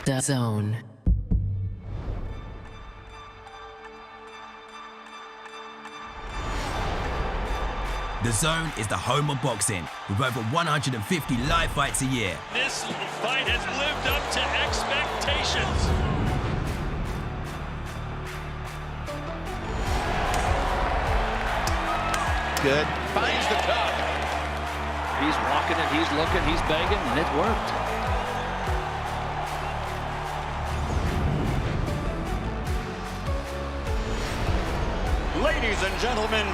DAZN. DAZN is the home of boxing, with over 150 live fights a year. This fight has lived up to expectations. Good. Finds the cup. He's walking it, he's looking, he's begging, and it worked. Ladies and gentlemen,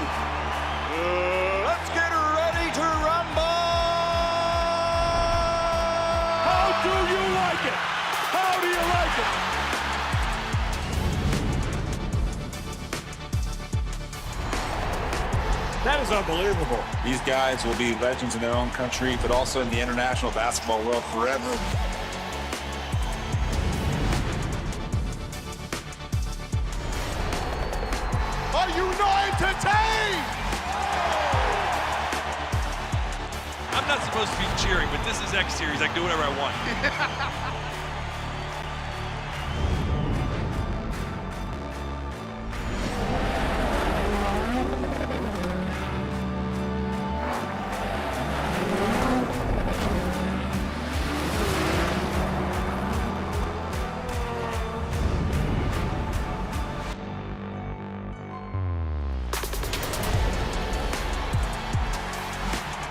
let's get ready to rumble! How do you like it? How do you like it? That is unbelievable. These guys will be legends in their own country, but also in the international basketball world forever. Are you not entertained? I'm not supposed to be cheering, but this is X Series. I can do whatever I want.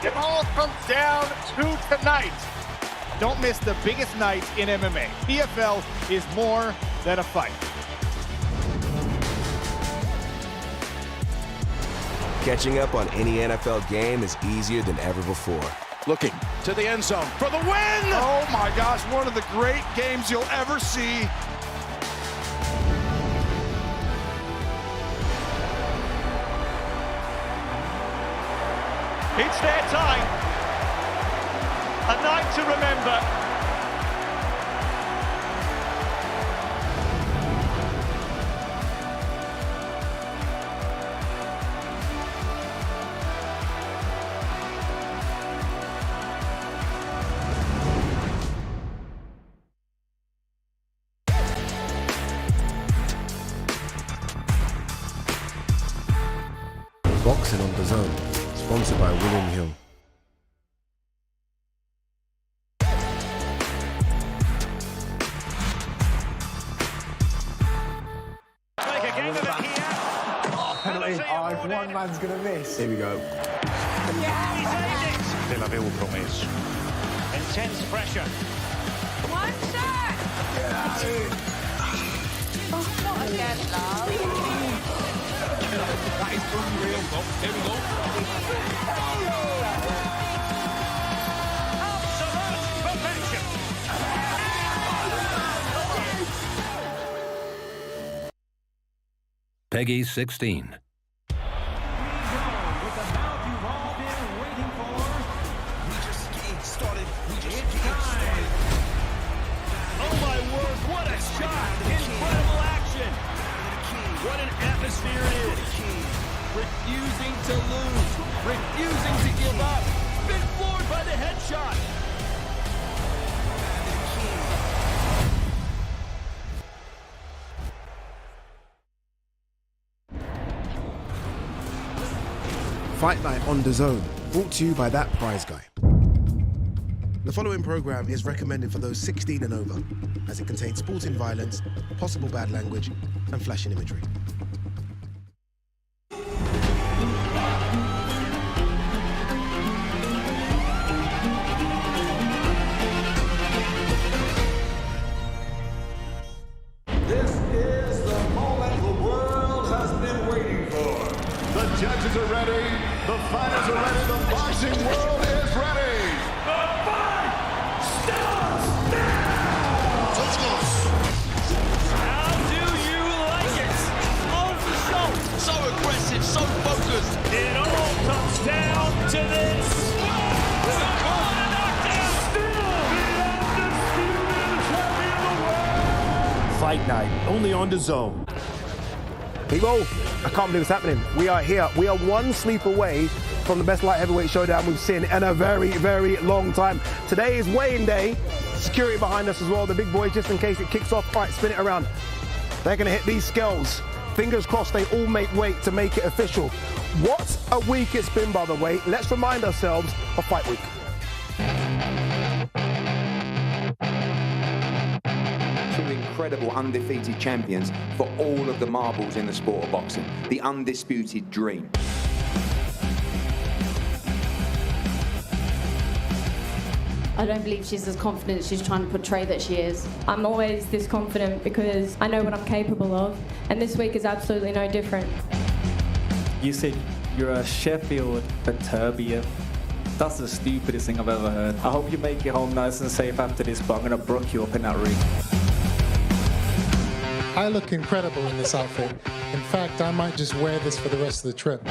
It all comes down to tonight. Don't miss the biggest night in MMA. PFL is more than a fight. Catching up on any NFL game is easier than ever before. Looking to the end zone for the win! Oh my gosh, one of the great games you'll ever see. It's their time. A night to remember. Boxing on DAZN. Sponsored by William Hill. Make a game of it here. Penalty. Oh, if one man's going to miss. Here we go. Te l'avevo promesso. Intense pressure. One shot! Oh, not again, love. That is unreal. Here we go. Absolute perfection. Peggy 16. Oh my word, what a shot! Incredible action! What an atmosphere it is! Refusing to lose, refusing to give up, been floored by the headshot! Fight Night on DAZN, brought to you by that prize guy. The following program is recommended for those 16 and over, as it contains sporting violence, possible bad language, and flashing imagery. This is the moment the world has been waiting for. The judges are ready, the fighters are ready, the boxing world is ready. The fight starts now! Let's go. How do you like it? On the show! So aggressive, so focused. It all comes down to this! Fight night, only on DAZN. People, I can't believe it's happening. We are here. We are one sleep away from the best light heavyweight showdown we've seen in a very, very long time. Today is weighing day. security behind us as well, the big boys, just in case it kicks off. All right, spin it around. They're going to hit these scales. Fingers crossed they all make weight to make it official. What a week it's been, by the way. Let's remind ourselves of Fight Week. Two incredible undefeated champions for all of the marbles in the sport of boxing. The undisputed dream. I don't believe she's as confident as she's trying to portray that she is. I'm always this confident because I know what I'm capable of, and this week is absolutely no different. You said you're a Sheffield Beterbiev. That's the stupidest thing I've ever heard. I hope you make it home nice and safe after this, but I'm going to brook you up in that ring. I look incredible in this outfit. In fact, I might just wear this for the rest of the trip.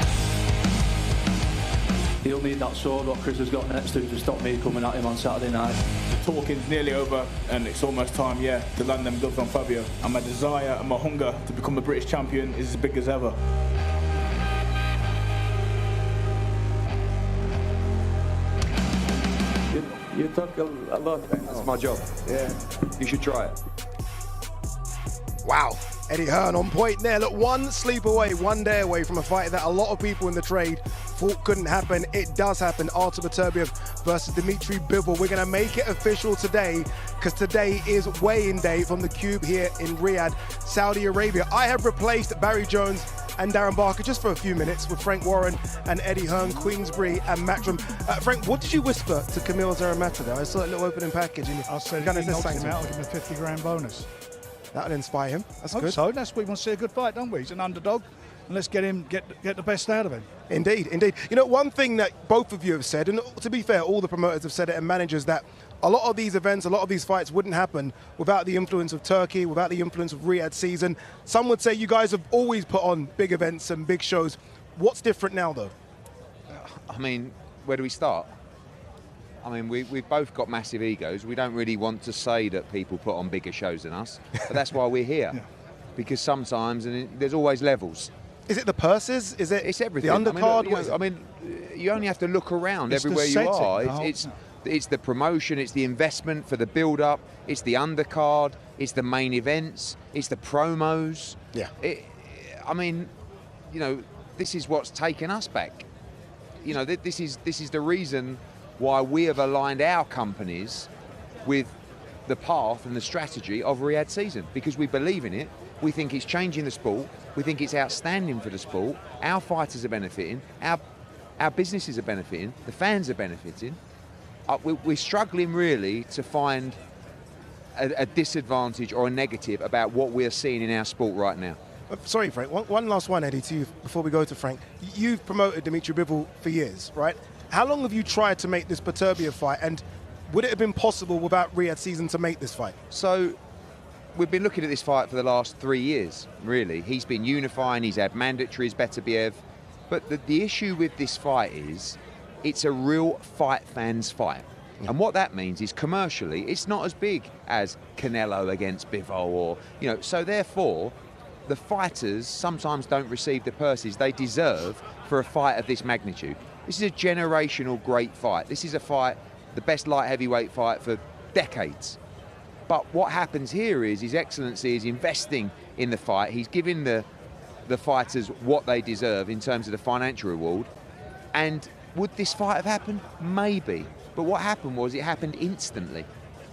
He'll need that sword what Chris has got next to stop me coming at him on Saturday night. The talking's nearly over and it's almost time, to land them gloves on Fabio. And my desire and my hunger to become the British champion is as big as ever. You talk a lot. That's my job. Yeah, you should try it. Wow, Eddie Hearn on point there. Look, one sleep away, one day away from a fight that a lot of people in the trade thought couldn't happen. It does happen. Artur Beterbiev versus Dmitry Bivol. We're going to make it official today because today is weigh-in day from the Cube here in Riyadh, Saudi Arabia. I have replaced Barry Jones and Darren Barker just for a few minutes with Frank Warren and Eddie Hearn, Queensbury and Matchroom. Frank, what did you whisper to Camille Zaramata there? I saw a little opening package and I said, if he knocks him out, I'll give him a 50 grand bonus. That'll inspire him. That's good. So that's we want to see a good fight, don't we? He's an underdog, and let's get the best out of him. Indeed, indeed. You know, one thing that both of you have said, and to be fair, all the promoters have said it and managers, that a lot of these events, a lot of these fights wouldn't happen without the influence of Turkey, without the influence of Riyadh season. Some would say you guys have always put on big events and big shows. What's different now, though? I mean, where do we start? I mean, we've both got massive egos. We don't really want to say that people put on bigger shows than us, but that's why we're here. Because sometimes, and there's always levels. Is it the purses? Is it? It's everything. The undercard? I mean, you only have to look around everywhere you are. It's the promotion, it's the investment for the build-up, it's the undercard, it's the main events, it's the promos. Yeah. I mean, you know, this is what's taken us back. You know, this is the reason why we have aligned our companies with the path and the strategy of Riyadh season, because we believe in it. We think it's changing the sport. We think it's outstanding for the sport. Our fighters are benefiting. Our businesses are benefiting. The fans are benefiting. We're struggling really to find a disadvantage or a negative about what we're seeing in our sport right now. Sorry, Frank. One last one, Eddie, to you before we go to Frank. You've promoted Dmitry Bivol for years, right? How long have you tried to make this Beterbiev fight, and would it have been possible without Riyadh season to make this fight? So, we've been looking at this fight for the last 3 years, really. He's been unifying, he's had mandatories, Beterbiev. But the issue with this fight is, it's a real fight fans fight. And what that means is commercially, it's not as big as Canelo against Bivol or, you know, so therefore, the fighters sometimes don't receive the purses they deserve for a fight of this magnitude. This is a generational great fight. This is a fight, the best light heavyweight fight for decades. But what happens here is His Excellency is investing in the fight. He's giving the fighters what they deserve in terms of the financial reward. And would this fight have happened? Maybe. But what happened was it happened instantly.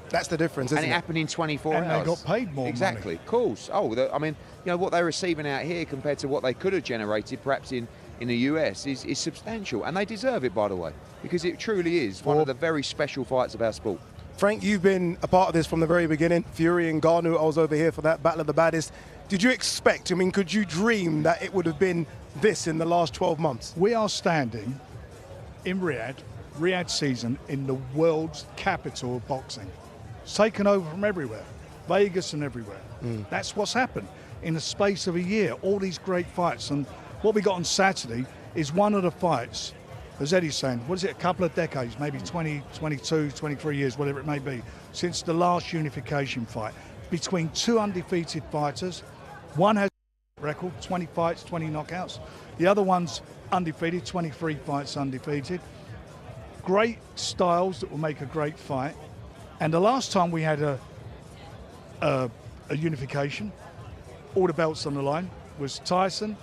That's the difference, isn't it? And it happened in 24 hours. And they got paid more Exactly, money. Of course. Oh, I mean, you know, what they're receiving out here compared to what they could have generated perhaps in the US is substantial. And they deserve it, by the way, because it truly is one of the very special fights of our sport. Frank, you've been a part of this from the very beginning. Fury and Garnu, I was over here for that Battle of the Baddest. Did you expect, I mean, could you dream that it would have been this in the last 12 months? We are standing in Riyadh season, in the world's capital of boxing. It's taken over from everywhere, Vegas and everywhere. That's what's happened in the space of a year, all these great fights. And what we got on Saturday is one of the fights, as Eddie's saying, what is it, a couple of decades, maybe 20, 22, 23 years, whatever it may be, since the last unification fight between two undefeated fighters. One has a record, 20 fights, 20 knockouts. The other one's undefeated, 23 fights undefeated. Great styles that will make a great fight. And the last time we had a unification, all the belts on the line, was Tyson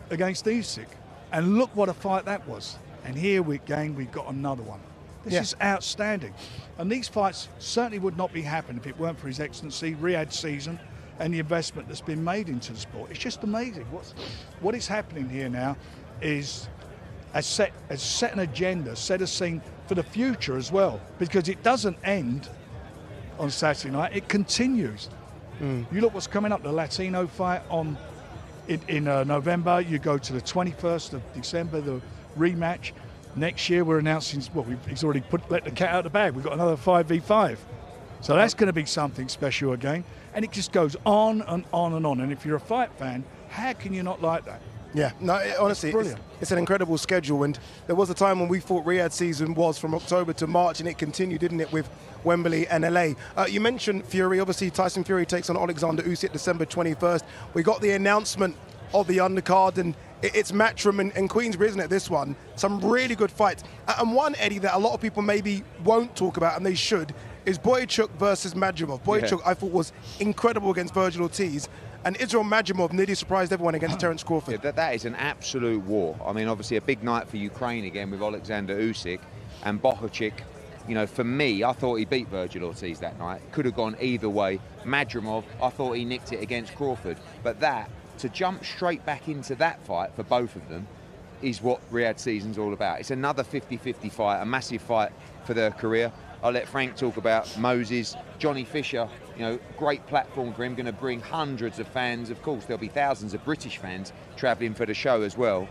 against Usyk. And look what a fight that was. And here we've got another one. This is outstanding. And these fights certainly would not be happening if it weren't for His Excellency, Riyadh season, and the investment that's been made into the sport. It's just amazing. What is happening here now is has set an agenda, set a scene for the future as well, because it doesn't end on Saturday night, it continues. You look what's coming up, the Latino fight in November, you go to the 21st of December, the rematch. Next year we're announcing, well, he's already let the cat out of the bag, we've got another 5v5. So that's going to be something special again. And it just goes on and on and on. And if you're a fight fan, how can you not like that? Yeah, no, honestly, it's an incredible schedule. And there was a time when we thought Riyadh season was from October to March, and it continued, didn't it, with Wembley and LA. You mentioned Fury. Obviously, Tyson Fury takes on Alexander Usyk December 21st. We got the announcement of the undercard, and it's Matchroom and Queensbury, isn't it, this one? Some really good fights. And one, Eddie, that a lot of people maybe won't talk about, and they should, is Boychuk versus Madrimov. Boychuk, I thought, was incredible against Virgil Ortiz. And Israel Madrimov nearly surprised everyone against Terence Crawford. Yeah, that is an absolute war. I mean, obviously a big night for Ukraine again with Alexander Usyk and Bohachik. You know, for me, I thought he beat Virgil Ortiz that night. Could have gone either way. Madrimov, I thought he nicked it against Crawford. But to jump straight back into that fight for both of them is what Riyadh season's all about. It's another 50-50 fight, a massive fight for their career. I'll let Frank talk about Moses. Johnny Fisher, you know, great platform for him, going to bring hundreds of fans. Of course, there'll be thousands of British fans travelling for the show as well.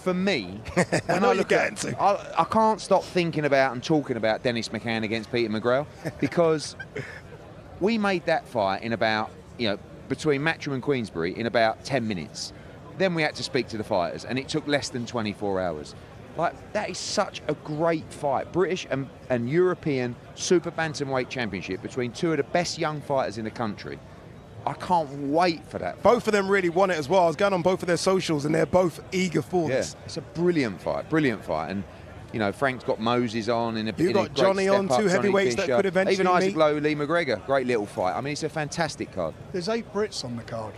For me, when I look at it, I can't stop thinking about and talking about Dennis McCann against Peter McGrail, because we made that fight in about, you know, between Matchroom and Queensbury in about 10 minutes. Then we had to speak to the fighters, and it took less than 24 hours. Like, that is such a great fight. British and European super bantamweight championship between two of the best young fighters in the country. I can't wait for that. Both of them really want it as well. I was going on both of their socials, and they're both eager for this. It's a brilliant fight. And, you know, Frank's got Moses on in a You got Johnny on, two heavyweights that could eventually even Isaac meet. Lowe, Lee McGregor, great little fight. I mean, it's a fantastic card. There's 8 Brits on the card.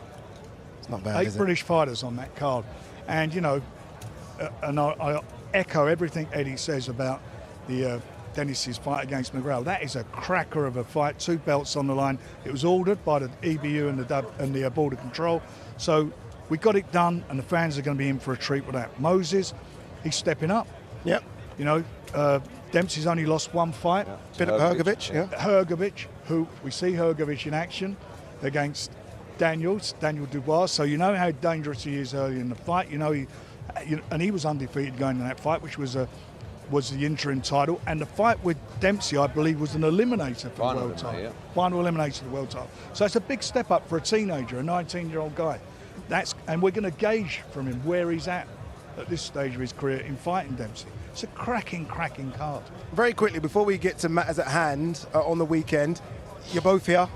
It's not bad, 8 British fighters on that card. And, you know, and I echo everything Eddie says about the Dennis's fight against McGrail. That is a cracker of a fight, 2 belts on the line. It was ordered by the EBU and the Border Control. So we got it done, and the fans are going to be in for a treat with that. Moses, he's stepping up. Yep. You know, Dempsey's only lost 1 fight. Philip Hrgovic, yeah. Hrgovic, who we see Hrgovic in action against Daniel Dubois. So you know how dangerous he is early in the fight. You know, and he was undefeated going in that fight, which was the interim title. And the fight with Dempsey, I believe, was an eliminator for the world title. Yeah. Final eliminator for the world title. So it's a big step up for a teenager, a 19-year-old guy. And we're going to gauge from him where he's at this stage of his career in fighting Dempsey. It's a cracking card. Very quickly, before we get to matters at hand on the weekend, you're both here,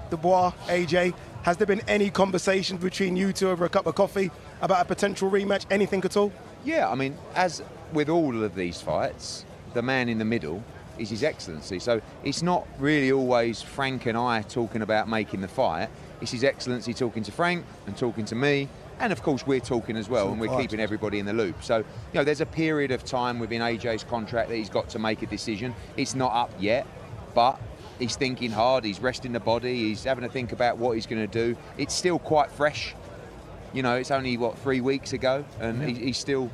Dubois, AJ. Has there been any conversations between you two over a cup of coffee about a potential rematch, anything at all? Yeah, I mean, as with all of these fights, the man in the middle is His Excellency. So it's not really always Frank and I talking about making the fight. It's His Excellency talking to Frank and talking to me. And of course, we're talking as well, and we're keeping everybody in the loop. So, you know, there's a period of time within AJ's contract that he's got to make a decision. It's not up yet, but he's thinking hard, he's resting the body, he's having to think about what he's going to do. It's still quite fresh. You know, it's only, 3 weeks ago, and he's still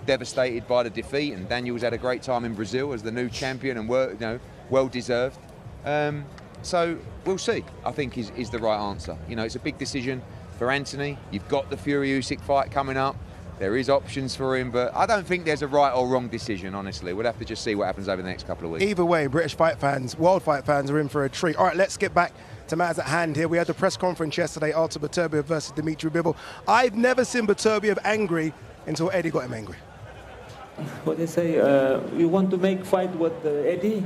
devastated by the defeat, and Daniel's had a great time in Brazil as the new champion, and well-deserved. So we'll see, I think is the right answer. You know, it's a big decision for Anthony. You've got the Fury-Usyk fight coming up. There is options for him, but I don't think there's a right or wrong decision, honestly. We'll have to just see what happens over the next couple of weeks. Either way, British fight fans, world fight fans are in for a treat. All right, let's get back to matters at hand here. We had the press conference yesterday, Artur Beterbiev versus Dmitry Bivol. I've never seen Beterbiev angry until Eddie got him angry. What they say, you want to make fight with Eddie?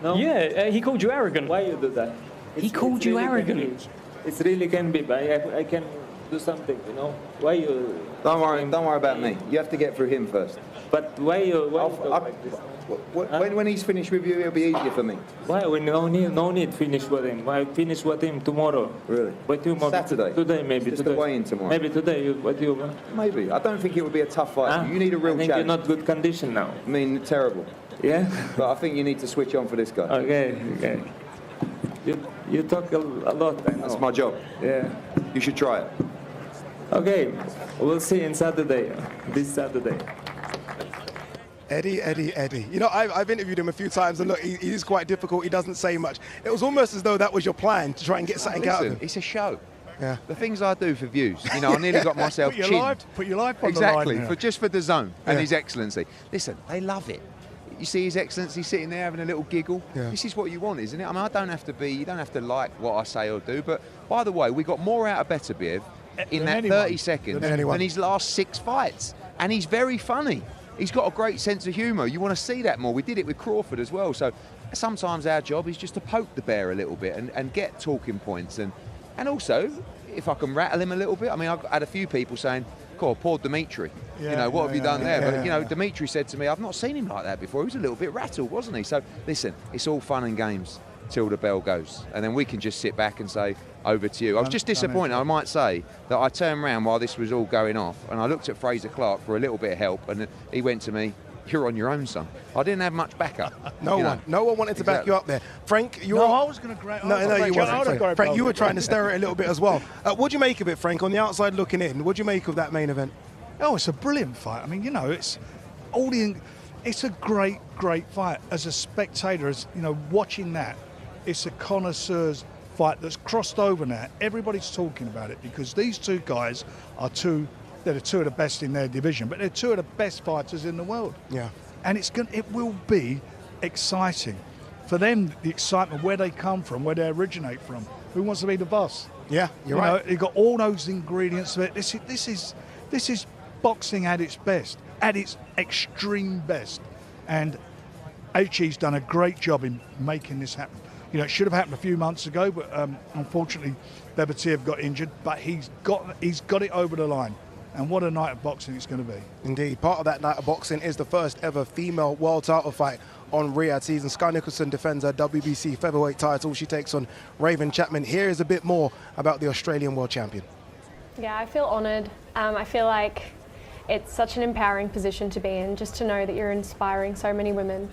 No? Yeah, he called you arrogant. Why you do that? He called you really arrogant. It really can be, but I can do something, you know? Why you... Don't worry about me. You have to get through him first. But why you talk like this? When he's finished with you, it'll be easier for me. Why? We no need finish with him. I finish with him tomorrow. Really? With you, Saturday? Today, maybe. Just today. the weigh-in tomorrow? Maybe today. What do you want? Maybe. I don't think it would be a tough fight. You need a real I think challenge. you're not good condition now. I mean, terrible. Yeah? But I think you need to switch on for this guy. Okay. You talk a lot, I know. That's my job. Yeah. You should try it. Okay, we'll see in Saturday, this Saturday. Eddie. You know, I've interviewed him a few times, and look, he's quite difficult. He doesn't say much. It was almost as though that was your plan, to try and get something out of him. It's a show. Yeah. The things I do for views. You know, I nearly got myself Put your life on exactly, the line. just for DAZN and His Excellency. Listen, they love it. You see His Excellency sitting there having a little giggle. Yeah. This is what you want, isn't it? I mean, you don't have to like what I say or do, but by the way, we got more out of Beterbiev in that 30 seconds than his last 6 fights. And he's very funny. He's got a great sense of humour. You want to see that more. We did it with Crawford as well. So sometimes our job is just to poke the bear a little bit and get talking points. And also, if I can rattle him a little bit, I mean, I've had a few people saying, "God, poor Dmitry. What have you done there?" But, you know, Dmitry said to me, "I've not seen him like that before. He was a little bit rattled, wasn't he?" So, listen, it's all fun and games till the bell goes. And then we can just sit back and say, over to you. I was just disappointed, I might say, that I turned around while this was all going off and I looked at Fraser Clark for a little bit of help and he went to me, "You're on your own, son." I didn't have much backup. No one wanted to back you up there. Frank, I was going to grab. No, you wasn't. Frank, you were trying to stir it a little bit as well. What do you make of it, Frank? On the outside looking in, what do you make of that main event? Oh, it's a brilliant fight. I mean, you know, it's a great fight. As a spectator, as you know, watching that, it's a connoisseur's fight that's crossed over now. Everybody's talking about it because these two guys they're the two of the best in their division, but they're two of the best fighters in the world. Yeah. And it will be exciting. For them, the excitement, where they come from, where they originate from. Who wants to be the boss? Yeah, you're right. You've got all those ingredients of it. This is boxing at its best, at its extreme best. And HE's done a great job in making this happen. You know, it should have happened a few months ago, but unfortunately, Beterbiev got injured. But he's got it over the line. And what a night of boxing it's going to be. Indeed. Part of that night of boxing is the first ever female world title fight on Riyadh season. Sky Nicholson defends her WBC featherweight title. She takes on Raven Chapman. Here is a bit more about the Australian world champion. Yeah, I feel honoured. I feel like it's such an empowering position to be in, just to know that you're inspiring so many women.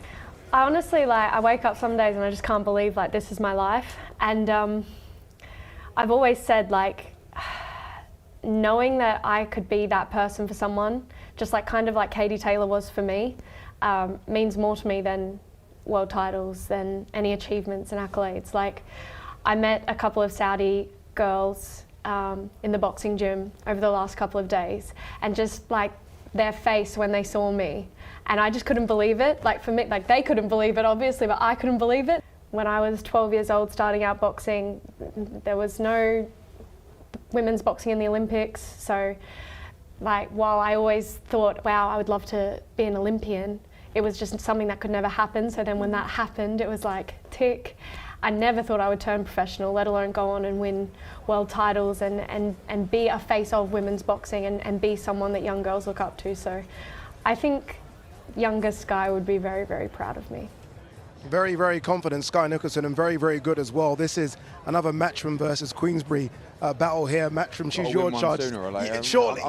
I honestly, I wake up some days and I just can't believe, this is my life. And I've always said, knowing that I could be that person for someone, just kind of like Katie Taylor was for me, means more to me than world titles, than any achievements and accolades. I met a couple of Saudi girls in the boxing gym over the last couple of days, and just their face when they saw me, and I just couldn't believe it. For me, they couldn't believe it obviously, but I couldn't believe it. When I was 12 years old starting out boxing, there was no women's boxing in the Olympics, so while I always thought, wow, I would love to be an Olympian, it was just something that could never happen. So then when that happened, it was tick. I never thought I would turn professional, let alone go on and win world titles and be a face of women's boxing and be someone that young girls look up to. So I think younger Sky would be very, very proud of me. Very, very confident Sky Nicholson, and very, very good as well. This is another Matchroom versus Queensbury battle here. Matchroom, choose your charge. Sooner or later. Surely.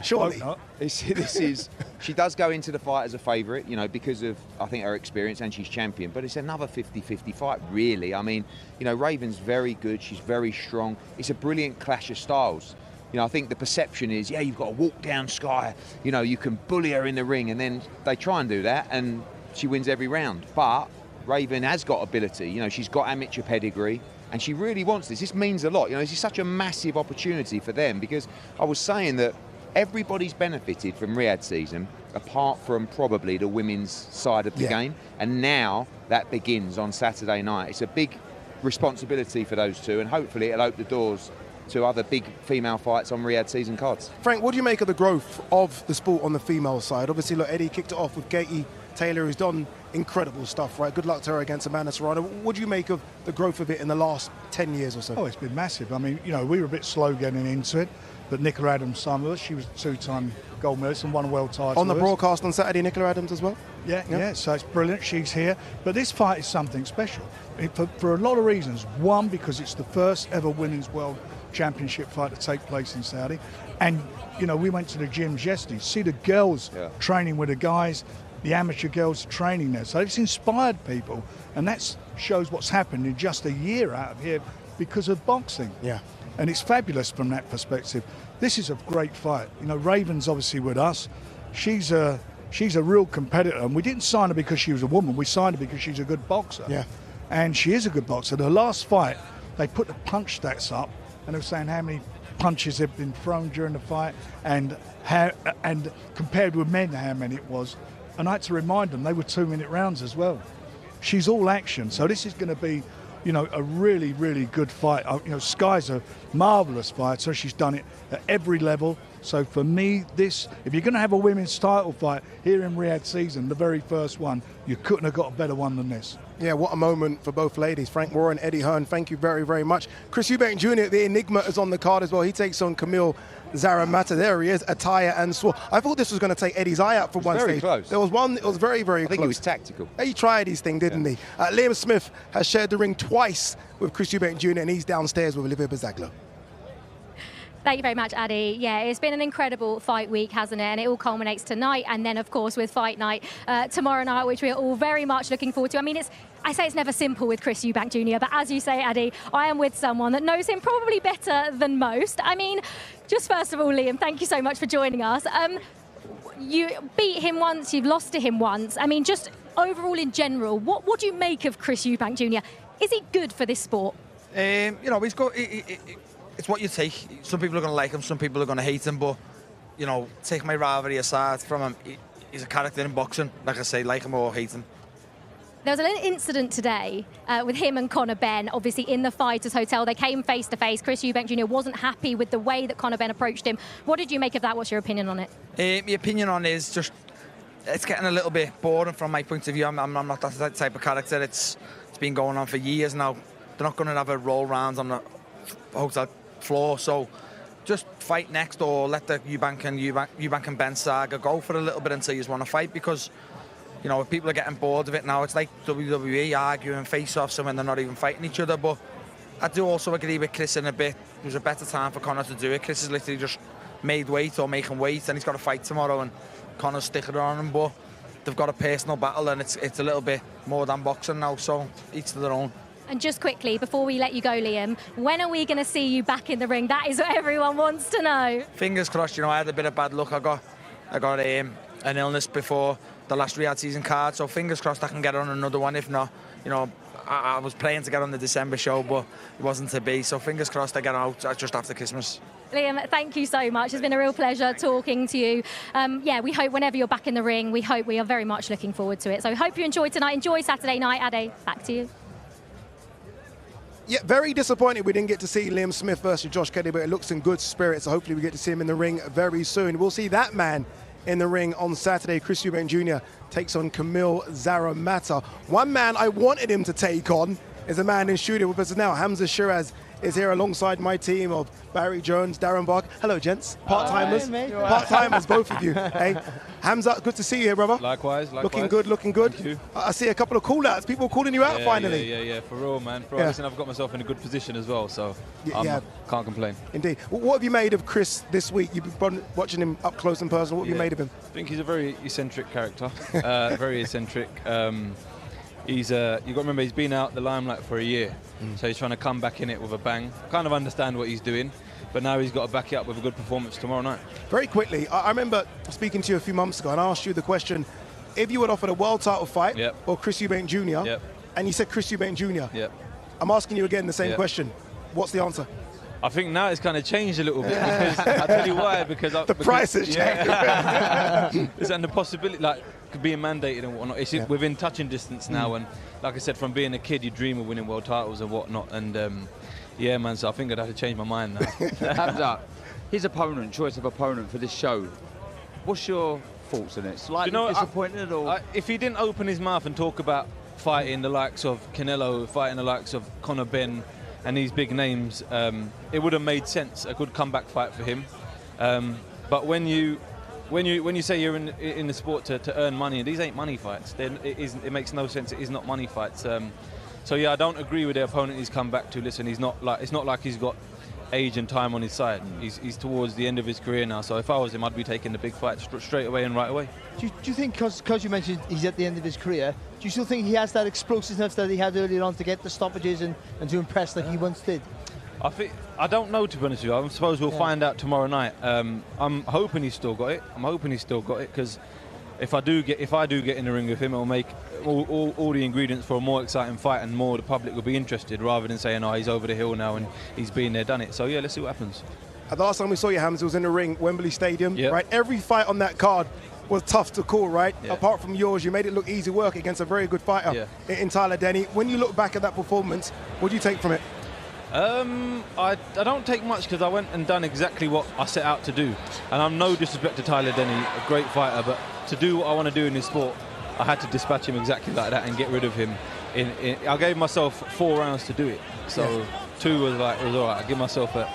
Surely. This is. She does go into the fight as a favourite, because of, I think, her experience, and she's champion. But it's another 50-50 fight, really. I mean, Raven's very good. She's very strong. It's a brilliant clash of styles. I think the perception is, you've got to walk down Sky. You can bully her in the ring, and then they try and do that, and she wins every round. But Raven has got ability. She's got amateur pedigree, and she really wants this. This means a lot. This is such a massive opportunity for them, because I was saying that everybody's benefited from Riyadh season, apart from probably the women's side of the game. And now that begins on Saturday night. It's a big responsibility for those two, and hopefully it'll open the doors to other big female fights on Riyadh season cards. Frank, what do you make of the growth of the sport on the female side? Obviously, look, Eddie kicked it off with Katie Taylor, who's done incredible stuff, right? Good luck to her against Amanda Serrano. What do you make of the growth of it in the last 10 years or so? Oh, it's been massive. I mean, we were a bit slow getting into it, but Nicola Adams, son of us, she was a two-time gold medalist and won a world title. On the broadcast on Saturday, Nicola Adams as well? Yeah, so it's brilliant. She's here. But this fight is something special for a lot of reasons. One, because it's the first ever women's world championship fight to take place in Saudi. And, you know, we went to the gyms yesterday, see the girls training with the guys, the amateur girls training there. So it's inspired people. And that shows what's happened in just a year out of here because of boxing. Yeah. And it's fabulous from that perspective. This is a great fight. You know, Raven's obviously with us. She's a real competitor, and we didn't sign her because she was a woman. We signed her because she's a good boxer. Yeah. And she is a good boxer. The last fight, they put the punch stats up, and they were saying how many punches have been thrown during the fight, and compared with men, how many it was. And I had to remind them they were 2-minute rounds as well. She's all action, so this is going to be, you know, a really, really good fight. You know, Sky's a marvellous fighter. She's done it at every level. So for me, if you're going to have a women's title fight here in Riyadh season, the very first one, you couldn't have got a better one than this. Yeah, what a moment for both ladies. Frank Warren, Eddie Hearn, thank you very, very much. Chris Eubank Jr., the Enigma, is on the card as well. He takes on Kamil Zaramata. There he is, Attire and Swore. I thought this was going to take Eddie's eye out for one stage. Close. There was one, it was very, very close. I think it was tactical. He tried his thing, didn't he? Liam Smith has shared the ring twice with Chris Eubank Jr., and he's downstairs with Olivia Bazaglo. Thank you very much, Addy. Yeah, it's been an incredible fight week, hasn't it? And it all culminates tonight, and then, of course, with fight night tomorrow night, which we're all very much looking forward to. I mean, I say it's never simple with Chris Eubank Jr., but as you say, Addy, I am with someone that knows him probably better than most. I mean, just first of all, Liam, thank you so much for joining us. You beat him once, you've lost to him once. I mean, just overall in general, what do you make of Chris Eubank Jr.? Is he good for this sport? You know, he's got... It's what you take. Some people are going to like him, some people are going to hate him, but, you know, take my rivalry aside from him, he's a character in boxing. Like I say, like him or hate him. There was an incident today with him and Conor Benn, obviously in the Fighters Hotel. They came face to face. Chris Eubank Jr. wasn't happy with the way that Conor Benn approached him. What did you make of that? What's your opinion on it? My opinion on it is just, it's getting a little bit boring from my point of view. I'm not that type of character. It's been going on for years now. They're not going to have a roll round on the hotel floor, so just fight next, or let the Eubank and Benn saga go for a little bit until you just want to fight, because, you know, people are getting bored of it now. It's like WWE arguing face-offs and when they're not even fighting each other. But I do also agree with Chris in a bit. It was a better time for Conor to do it. Chris is literally just made weight or making weight, and he's got to fight tomorrow, and Conor's sticking on him, but they've got a personal battle, and it's a little bit more than boxing now, so each to their own. And just quickly, before we let you go, Liam, when are we going to see you back in the ring? That is what everyone wants to know. Fingers crossed. You know, I had a bit of bad luck. I got an illness before the last Riyadh season card, so fingers crossed I can get on another one. If not, you know, I was praying to get on the December show, but it wasn't to be. So fingers crossed I get out just after Christmas. Liam, thank you so much. It's been a real pleasure talking to you. Yeah, we hope whenever you're back in the ring, we are very much looking forward to it. So hope you enjoy tonight. Enjoy Saturday night. Ade, back to you. Yeah, very disappointed we didn't get to see Liam Smith versus Josh Kelly, but it looks in good spirits, so hopefully we get to see him in the ring very soon. We'll see that man in the ring on Saturday. Chris Eubank Jr. takes on Kamil Zaramata. One man I wanted him to take on is a man in studio with us now. Hamza Sheeraz is here alongside my team of Barry Jones, Darren Bark. Hello, gents. Part-timers. Part-timers, both of you. Hey, Hamza, good to see you here, brother. Likewise. Looking good, looking good. Thank you. I see a couple of call-outs, people calling you out finally. Yeah, for real, man. For real. Listen, I've got myself in a good position as well, so I can't complain. Indeed. What have you made of Chris this week? You've been watching him up close and personal. What have you made of him? I think he's a very eccentric character. Very eccentric. You've got to remember, he's been out the limelight for a year, so he's trying to come back in it with a bang. Kind of understand what he's doing, but now he's got to back it up with a good performance tomorrow night. Very quickly, I remember speaking to you a few months ago, and I asked you the question, if you were offered a world title fight or Chris Eubank Jr., and you said Chris Eubank Jr., I'm asking you again the same question. What's the answer? I think now it's kind of changed a little bit. Because, I'll tell you why. Because the price has changed. And the possibility, like, being mandated and whatnot, it's within touching distance now. And like I said, from being a kid, you dream of winning world titles and whatnot. And yeah, man, so I think I'd have to change my mind now. Hamza, his opponent, choice of opponent for this show, what's your thoughts on it? Slightly disappointed? Or if he didn't open his mouth and talk about fighting the likes of Canelo, fighting the likes of Conor Benn, and these big names, it would have made sense, a good comeback fight for him. But when you when you say you're in the sport to earn money, these ain't money fights. It makes no sense. It is not money fights. So yeah, I don't agree with the opponent he's come back to. Listen, it's not like he's got age and time on his side. He's towards the end of his career now. So if I was him, I'd be taking the big fight straight away and right away. Do you think, because you mentioned he's at the end of his career, do you still think he has that explosiveness that he had earlier on to get the stoppages and to impress like he once did? I don't know, to be honest with you. I suppose we'll find out tomorrow night. I'm hoping he's still got it. Because if I do get in the ring with him, it'll make all the ingredients for a more exciting fight, and more the public will be interested, rather than saying, oh, he's over the hill now and he's been there, done it. So yeah, let's see what happens. The last time we saw you, Hamza, was in the ring, Wembley Stadium, right? Every fight on that card was tough to call, right? Apart from yours, you made it look easy work against a very good fighter in Tyler Denny. When you look back at that performance, what do you take from it? I don't take much, because I went and done exactly what I set out to do. And I'm no disrespect to Tyler Denny, a great fighter, but to do what I want to do in this sport, I had to dispatch him exactly like that and get rid of him. I gave myself 4 rounds to do it, so 2 was like, it was all right. I'll give myself an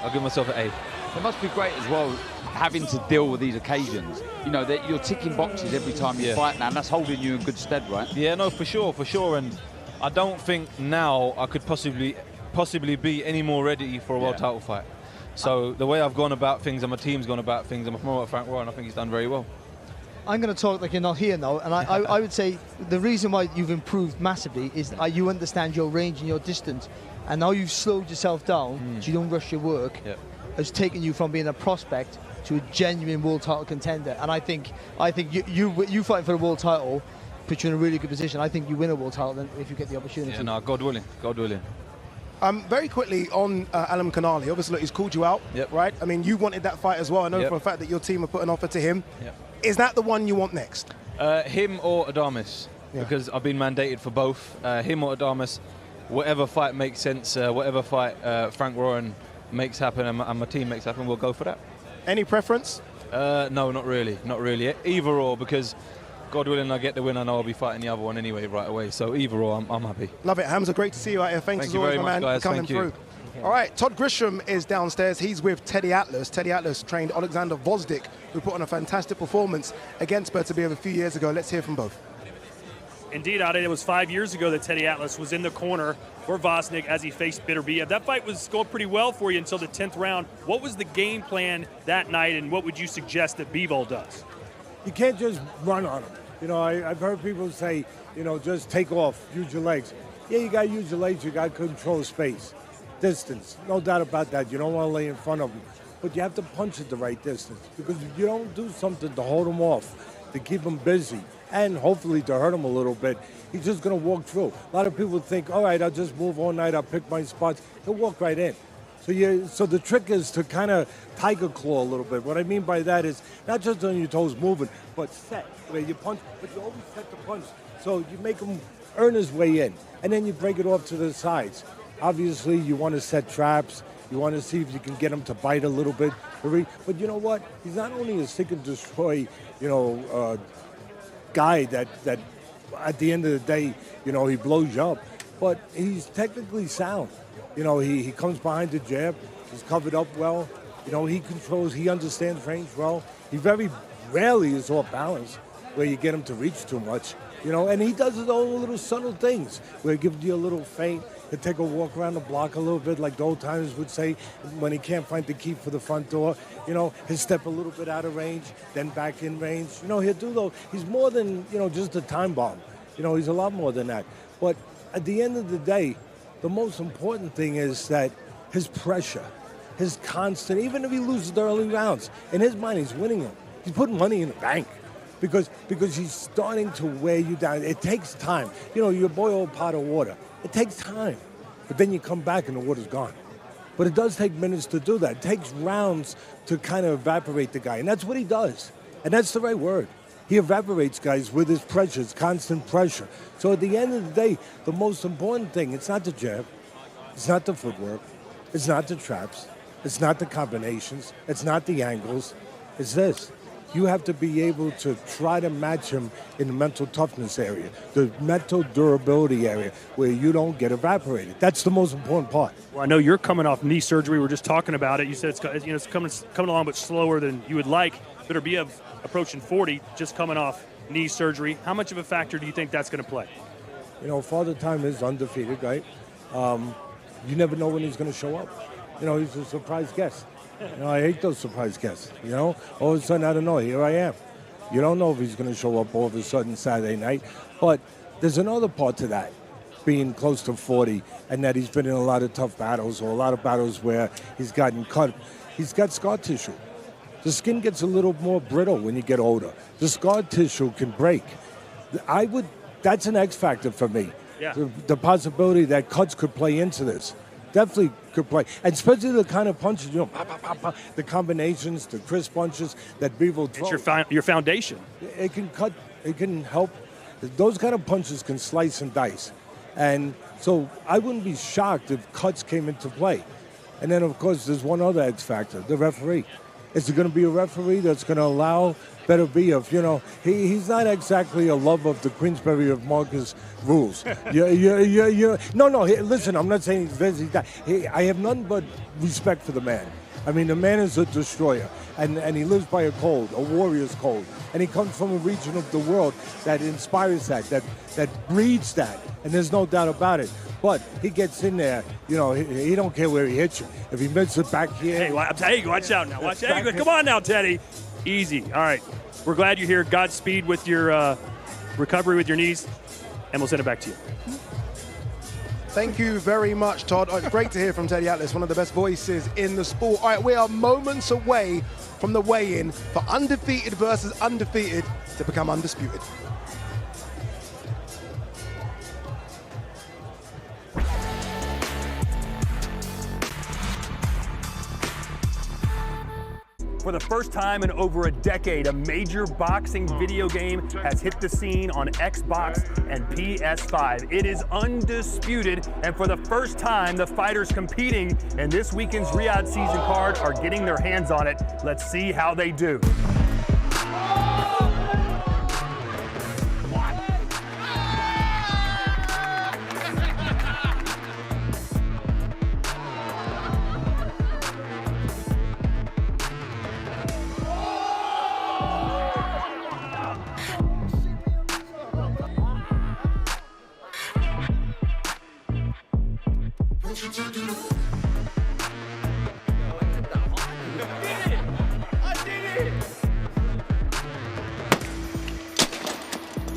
A. It must be great as well, having to deal with these occasions. You know, that you're ticking boxes every time you fight now, and that's holding you in good stead, right? Yeah, no, for sure. And I don't think now I could possibly be any more ready for a world title fight. So the way I've gone about things and my team's gone about things, and my promoter Frank Roy, and I think he's done very well. I'm going to talk like you're not here now, and I would say the reason why you've improved massively is you understand your range and your distance, and now you've slowed yourself down so you don't rush your work. Has taken you from being a prospect to a genuine world title contender, and I think you fighting for a world title puts you in a really good position. I think you win a world title then if you get the opportunity. Yeah, no, God willing. Very quickly on Alam Kanali, obviously he's called you out, right? I mean, you wanted that fight as well. I know for a fact that your team have put an offer to him. Is that the one you want next? Him or Adames, because I've been mandated for both. Him or Adames, whatever fight makes sense, whatever fight Frank Roy makes happen and my team makes happen, we'll go for that. Any preference? No, not really. Either or, because God willing, I get the win, I know I'll be fighting the other one anyway right away. So either or, I'm happy. Love it, Hamza. Great to see you out here. Thanks as always, my man, for coming through. All right, Todd Grisham is downstairs. He's with Teddy Atlas. Teddy Atlas trained Alexander Vozdik, who put on a fantastic performance against Beterbiev a few years ago. Let's hear from both. Indeed, Ade, it was 5 years ago that Teddy Atlas was in the corner for Voznik as he faced Beterbiev. That fight was going pretty well for you until the 10th round. What was the game plan that night, and what would you suggest that Bivol does? You can't just run on him. You know, I've heard people say, you know, just take off, use your legs. Yeah, you got to use your legs. You got to control space, distance. No doubt about that. You don't want to lay in front of him. But you have to punch at the right distance, because if you don't do something to hold him off, to keep him busy, and hopefully to hurt him a little bit, he's just going to walk through. A lot of people think, all right, I'll just move all night, I'll pick my spots. He'll walk right in. So the trick is to kind of tiger claw a little bit. What I mean by that is not just on your toes moving, but set, where you punch, but you always set the punch. So you make him earn his way in, and then you break it off to the sides. Obviously, you want to set traps. You want to see if you can get him to bite a little bit. But you know what? He's not only a seek and destroy, guy that at the end of the day, he blows you up, but he's technically sound. He comes behind the jab. He's covered up well. He controls, he understands range well. He very rarely is off balance where you get him to reach too much. And he does his own little subtle things where he gives you a little feint. He'll take a walk around the block a little bit, like the old timers would say when he can't find the key for the front door. He'll step a little bit out of range, then back in range. He'll do though. He's more than, just a time bomb. He's a lot more than that. But at the end of the day, the most important thing is that his pressure, his constant, even if he loses the early rounds, in his mind he's winning them. He's putting money in the bank because he's starting to wear you down. It takes time. You boil a pot of water. It takes time. But then you come back and the water's gone. But it does take minutes to do that. It takes rounds to kind of evaporate the guy. And that's what he does. And that's the right word. He evaporates guys with his pressure, his constant pressure. So at the end of the day, the most important thing, it's not the jab, it's not the footwork, it's not the traps, it's not the combinations, it's not the angles, it's this. You have to be able to try to match him in the mental toughness area, the mental durability area, where you don't get evaporated. That's the most important part. Well, I know you're coming off knee surgery. We were just talking about it. You said it's coming along, but slower than you would like. Beterbiev approaching 40, just coming off knee surgery. How much of a factor do you think that's going to play? You know, Father Time is undefeated, right? You never know when he's going to show up. You know, he's a surprise guest. You know, I hate those surprise guests. You know, all of a sudden, I don't know, here I am. You don't know if he's going to show up all of a sudden Saturday night. But there's another part to that, being close to 40, and that he's been in a lot of tough battles, or a lot of battles where he's gotten cut. He's got scar tissue. The skin gets a little more brittle when you get older. The scar tissue can break. That's an X factor for me. Yeah. The possibility that cuts could play into this. Definitely could play. And especially the kind of punches, you know, the combinations, the crisp punches that Bivol throws. It's your foundation. It can cut, it can help. Those kind of punches can slice and dice. And so I wouldn't be shocked if cuts came into play. And then, of course, there's one other X factor, the referee. Is it going to be a referee that's going to allow Beterbiev? You know, he's not exactly a lover of the Queensberry of Marcus rules. No, listen, I'm not saying he's this, he's that. I have nothing but respect for the man. I mean, the man is a destroyer, and he lives by a code, a warrior's code. And he comes from a region of the world that inspires that breeds that, and there's no doubt about it. But he gets in there, you know, he don't care where he hits you. If he misses it back here. Hey, watch out now. Watch out. Come on now, Teddy. Easy. All right. We're glad you're here. Godspeed with your recovery with your knees, and we'll send it back to you. Thank you very much, Todd. It's great to hear from Teddy Atlas, one of the best voices in the sport. All right, we are moments away from the weigh-in for undefeated versus undefeated to become undisputed. For the first time in over a decade, a major boxing video game has hit the scene on Xbox and PS5. It is undisputed, and for the first time, the fighters competing in this weekend's Riyadh season card are getting their hands on it. Let's see how they do.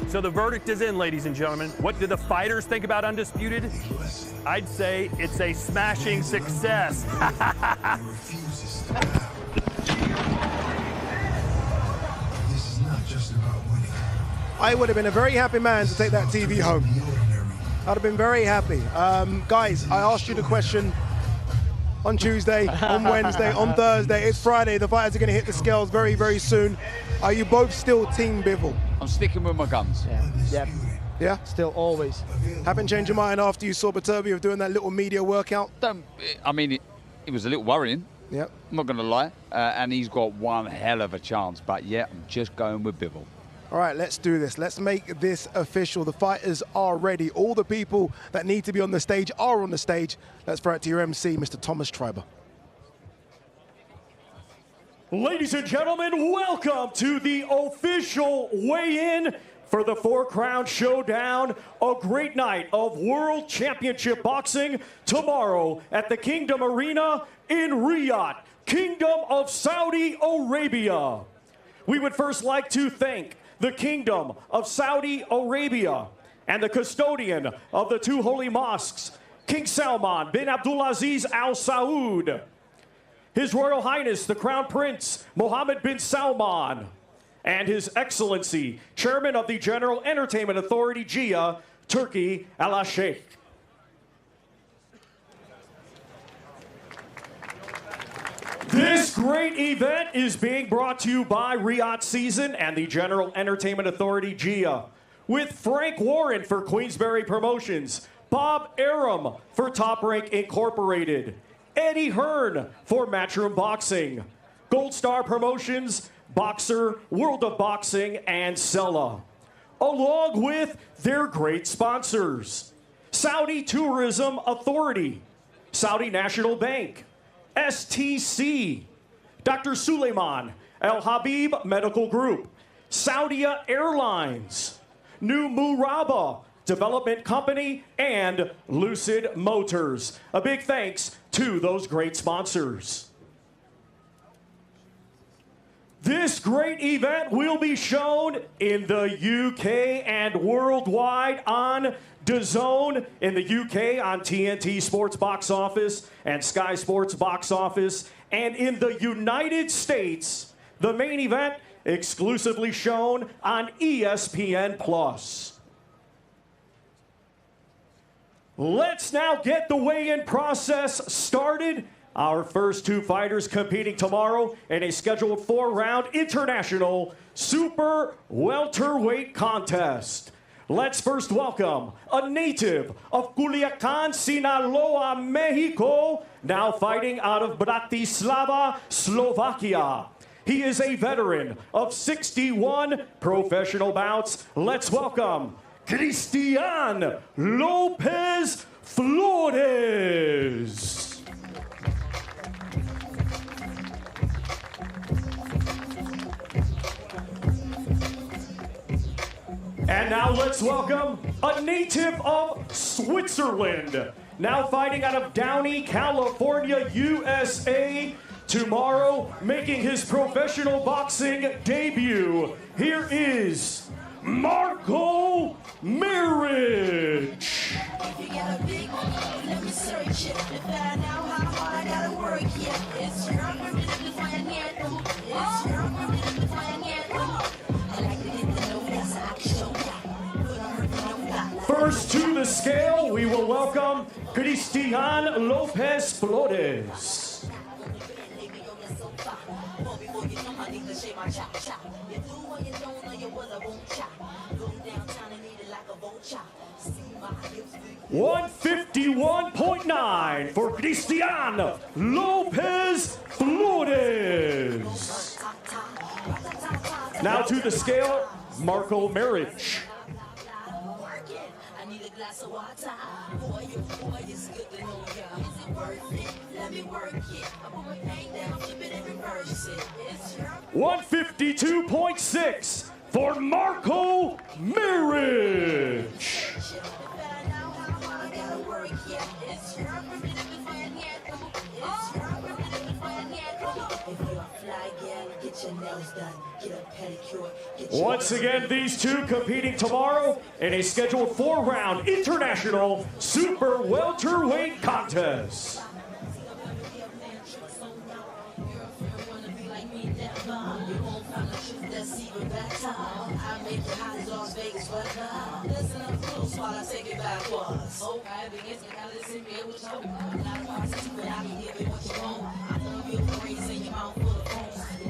So the verdict is in, ladies and gentlemen. What do the fighters think about Undisputed? I'd say it's a smashing success. I would have been a very happy man to take that TV home. I'd have been very happy. Guys, I asked you the question on Tuesday, on Wednesday, on Thursday. It's Friday. The fighters are going to hit the scales very, very soon. Are you both still Team Bivol? I'm sticking with my guns. Yeah. Yeah? Still always. Haven't changed your mind after you saw Beterbiev doing that little media workout? I mean, it was a little worrying. Yep. I'm not going to lie. And he's got one hell of a chance. But yeah, I'm just going with Bivol. All right, let's do this. Let's make this official. The fighters are ready. All the people that need to be on the stage are on the stage. Let's throw it to your MC, Mr. Thomas Schreiber. Ladies and gentlemen, welcome to the official weigh-in for the Four Crown Showdown. A great night of World Championship Boxing tomorrow at the Kingdom Arena in Riyadh, Kingdom of Saudi Arabia. We would first like to thank the Kingdom of Saudi Arabia and the custodian of the two holy mosques, King Salman bin Abdulaziz Al Saud, His Royal Highness the Crown Prince Mohammed bin Salman, and His Excellency Chairman of the General Entertainment Authority GIA, Turkey Al-Sheikh. This great event is being brought to you by Riyadh Season and the General Entertainment Authority GIA, with Frank Warren for Queensberry Promotions, Bob Arum for Top Rank Incorporated, Eddie Hearn for Matchroom Boxing, Gold Star Promotions, Boxer, World of Boxing, and Sella, along with their great sponsors: Saudi Tourism Authority, Saudi National Bank, STC, Dr. Suleiman Al Habib Medical Group, Saudia Airlines, New Muraba Development Company, and Lucid Motors. A big thanks to those great sponsors. This great event will be shown in the UK and worldwide on DAZN, in the UK on TNT Sports Box Office and Sky Sports Box Office, and in the United States, the main event exclusively shown on ESPN+. Let's now get the weigh-in process started. Our first two fighters competing tomorrow in a scheduled 4-round international super welterweight contest. Let's first welcome a native of Culiacan, Sinaloa, Mexico, now fighting out of Bratislava, Slovakia. He is a veteran of 61 professional bouts. Let's welcome Cristian Lopez Flores. And now let's welcome a native of Switzerland, now fighting out of Downey, California, USA. Tomorrow, making his professional boxing debut, here is Marco Maric. First to the scale, we will welcome Cristian Lopez Flores. $151.9 for Cristian Lopez Flores. Now to the scale, Marco Maric. $152.6 for Marco Maric. Once again, these two competing tomorrow in a scheduled 4-round international super welterweight contest.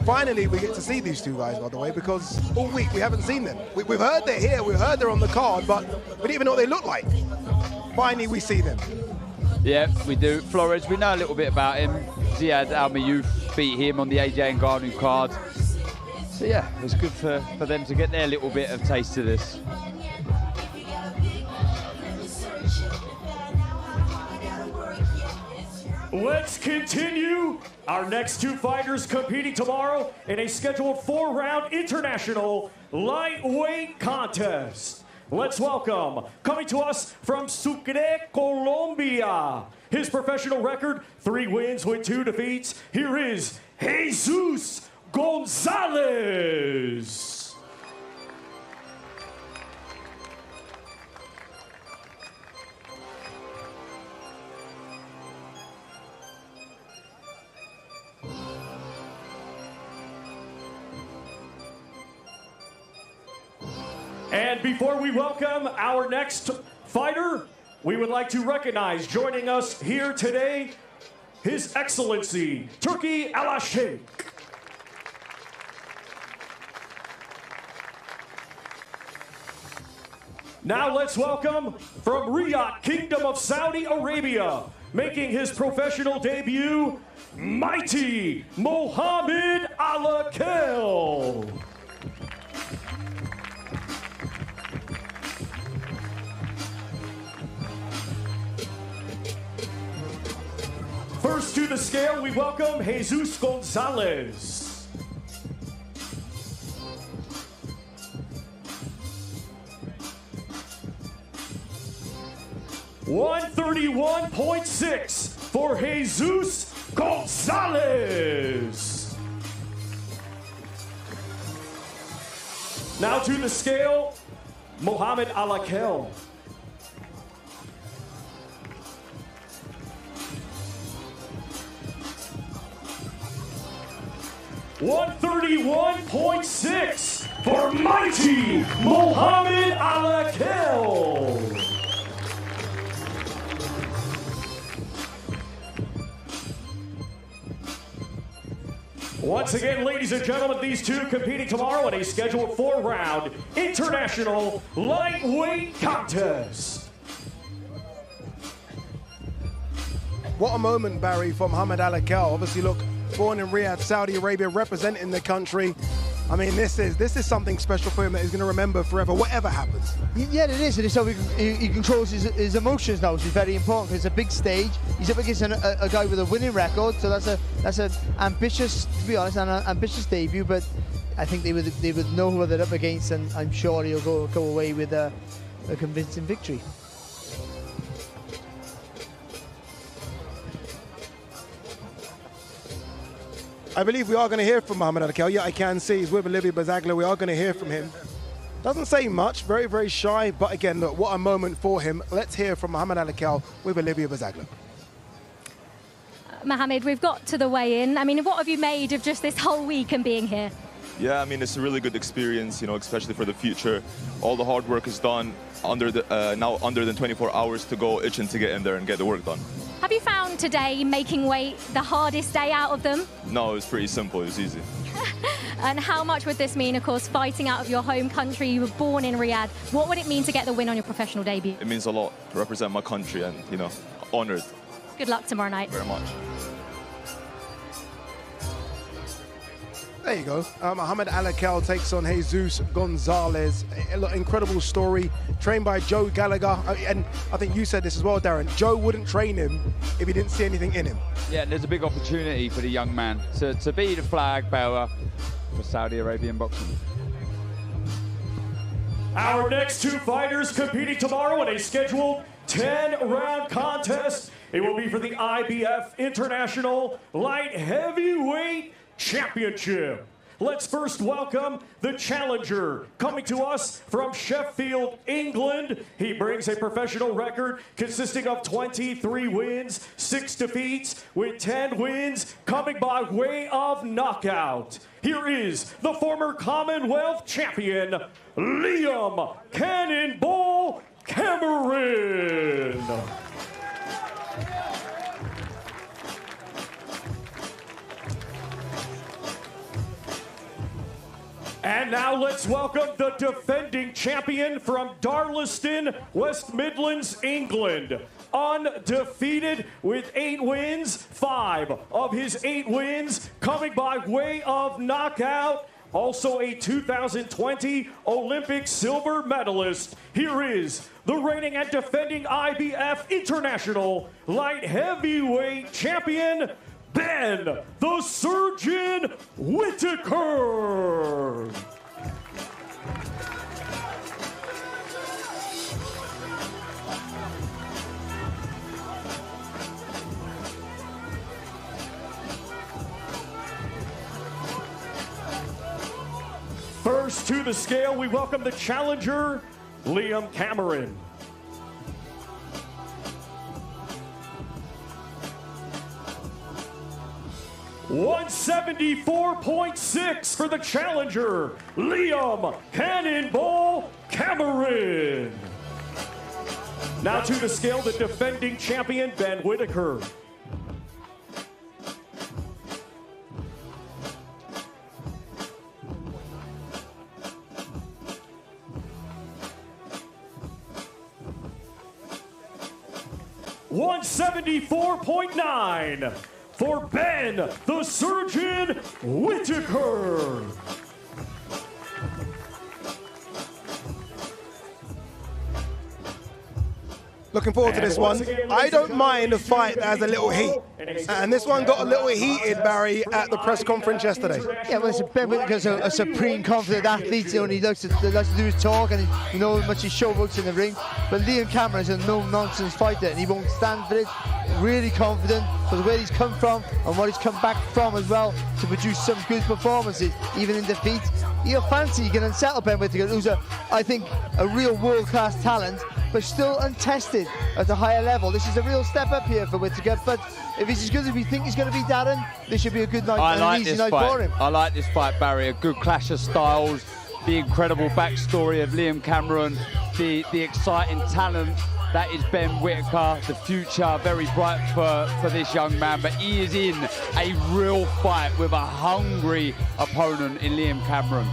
Finally, we get to see these two guys, by the way, because all week we haven't seen them. We've heard they're here, we've heard they're on the card, but we didn't even know what they look like. Finally, we see them. Yeah, we do. Flores, we know a little bit about him. Ziad Al-Mayouf beat him on the AJ Ngannou card. So yeah, it's good for them to get their little bit of taste of this. Let's continue. Our next two fighters competing tomorrow in a scheduled 4-round international lightweight contest. Let's welcome, coming to us from Sucre, Colombia, his professional record, 3 wins with 2 defeats. Here is Jesus Gonzalez. And before we welcome our next fighter, we would like to recognize joining us here today, His Excellency, Turki Al-Sheikh. Now let's welcome from Riyadh, Kingdom of Saudi Arabia, making his professional debut, Mighty Mohammed Al-Akel. First to the scale, we welcome Jesus Gonzalez. 131.6 for Jesus Gonzalez. Now to the scale, Mohamed Alakel. 131.6 for mighty Mohamed Alakel. Once again, ladies and gentlemen, these two competing tomorrow in a scheduled 4-round international lightweight contest. What a moment, Barry, from Mohamed Alakel. Obviously, look, born in Riyadh, Saudi Arabia, representing the country. I mean, this is something special for him that he's going to remember forever, whatever happens. Yeah, it is. It is how he controls his emotions now, which is very important because it's a big stage. He's up against a guy with a winning record, so that's an ambitious, to be honest, an ambitious debut. But I think they would know who they're up against, and I'm sure he'll go away with a convincing victory. I believe we are going to hear from Mohamed Alakel. Yeah, I can see he's with Olivier Bazagla. We are going to hear from him. Doesn't say much, very, very shy. But again, look, what a moment for him. Let's hear from Mohamed Alakel with Olivier Bazagla. Mohamed, we've got to the weigh-in. I mean, what have you made of just this whole week and being here? Yeah, I mean, it's a really good experience, you know, especially for the future. All the hard work is done now under than 24 hours to go, itching to get in there and get the work done. Have you found today making weight the hardest day out of them? No, it was pretty simple. It was easy. And how much would this mean, of course, fighting out of your home country? You were born in Riyadh. What would it mean to get the win on your professional debut? It means a lot to represent my country and, you know, honored. Good luck tomorrow night. Very much. There you go. Mohamed Alakel takes on Jesus Gonzalez. Incredible story. Trained by Joe Gallagher. And I think you said this as well, Darren. Joe wouldn't train him if he didn't see anything in him. Yeah, and there's a big opportunity for the young man to be the flag bearer for Saudi Arabian boxing. Our next two fighters competing tomorrow in a scheduled 10-round contest. It will be for the IBF International Light Heavyweight Championship. Let's first welcome the challenger, coming to us from Sheffield, England. He brings a professional record consisting of 23 wins, 6 defeats, with 10 wins coming by way of knockout. Here is the former Commonwealth champion, Liam Cannonball Cameron. And now let's welcome the defending champion from Darlaston, West Midlands, England. Undefeated with 8 wins, 5 of his 8 wins coming by way of knockout. Also a 2020 Olympic silver medalist. Here is the reigning and defending IBF International Light Heavyweight Champion, Ben the Surgeon Whitaker. First to the scale, we welcome the challenger, Liam Cameron. $174.6 for the challenger, Liam Cannonball Cameron. Now to the scale, the defending champion, Ben Whitaker. $174.9 for Ben the Surgeon Whitaker. Looking forward to this one. I don't mind a fight that has a little heat. And this one got a little heated, Barry, at the press conference yesterday. Yeah, well, Ben Whittaker's a supreme confident athlete, you know, and he likes to do his talk, and you know how much he showboats in the ring. But Liam Cameron is a no-nonsense fighter, and he won't stand for it. Really confident for where he's come from and what he's come back from as well to produce some good performances, even in defeat. You'll fancy you can unsettle Ben Whittaker, who's I think a real world-class talent, but still untested at a higher level. This is a real step up here for Whittaker, but if he's as good as we think he's going to be, Darren, this should be a good night, an easy night for him. I like this fight, Barry. A good clash of styles, the incredible backstory of Liam Cameron, the exciting talent that is Ben Whittaker, the future very bright for this young man, but he is in a real fight with a hungry opponent in Liam Cameron.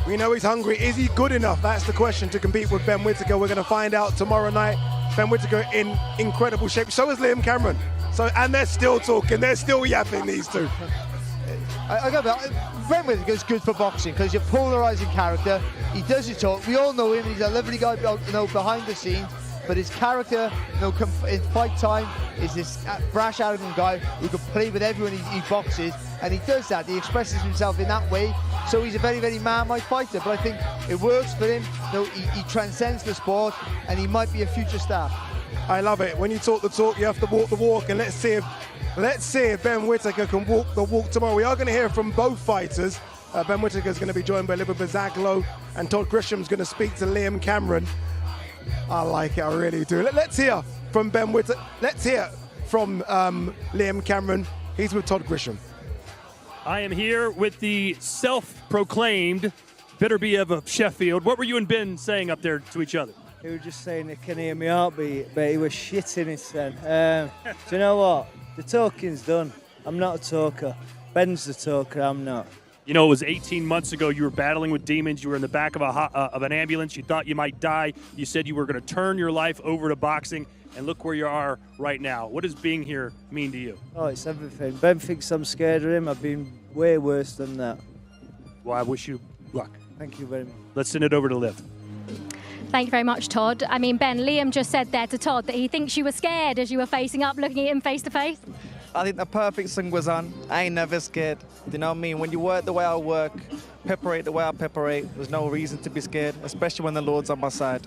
We know he's hungry. Is he good enough? That's the question to compete with Ben Whittaker. We're going to find out tomorrow night. Ben Whittaker in incredible shape. So is Liam Cameron. And they're still talking. They're still yapping, these two. Ben Whittaker's good for boxing because he's a polarising character. He does his talk. We all know him. He's a lovely guy, you know, behind the scenes. But his character, you know, in fight time, is this brash, arrogant guy who can play with everyone he boxes, and he does that. He expresses himself in that way. So he's a very, very man-like fighter. But I think it works for him. You know, he transcends the sport, and he might be a future star. I love it. When you talk the talk, you have to walk the walk, and let's see if Ben Whittaker can walk the walk tomorrow. We are going to hear from both fighters. Ben Whittaker is going to be joined by Libba Bazaglo, and Todd Grisham's going to speak to Liam Cameron. I like it, I really do. Let's hear from Ben Whittaker. Let's hear from Liam Cameron. He's with Todd Grisham. I am here with the self-proclaimed Beterbiev of Sheffield. What were you and Ben saying up there to each other? He was just saying he can hear me heartbeat, but he was shitting it then. Do you know what? The talking's done. I'm not a talker. Ben's the talker, I'm not. You know, it was 18 months ago. You were battling with demons. You were in the back of an ambulance. You thought you might die. You said you were going to turn your life over to boxing, and look where you are right now. What does being here mean to you? Oh, it's everything. Ben thinks I'm scared of him. I've been way worse than that. Well, I wish you luck. Thank you very much. Let's send it over to Liv. Thank you very much, Todd. I mean, Ben, Liam just said there to Todd that he thinks you were scared as you were facing up, looking at him face to face. I think the perfect thing was on. I ain't never scared. You know what I mean? When you work the way I work, preparate the way I preparate, there's no reason to be scared, especially when the Lord's on my side.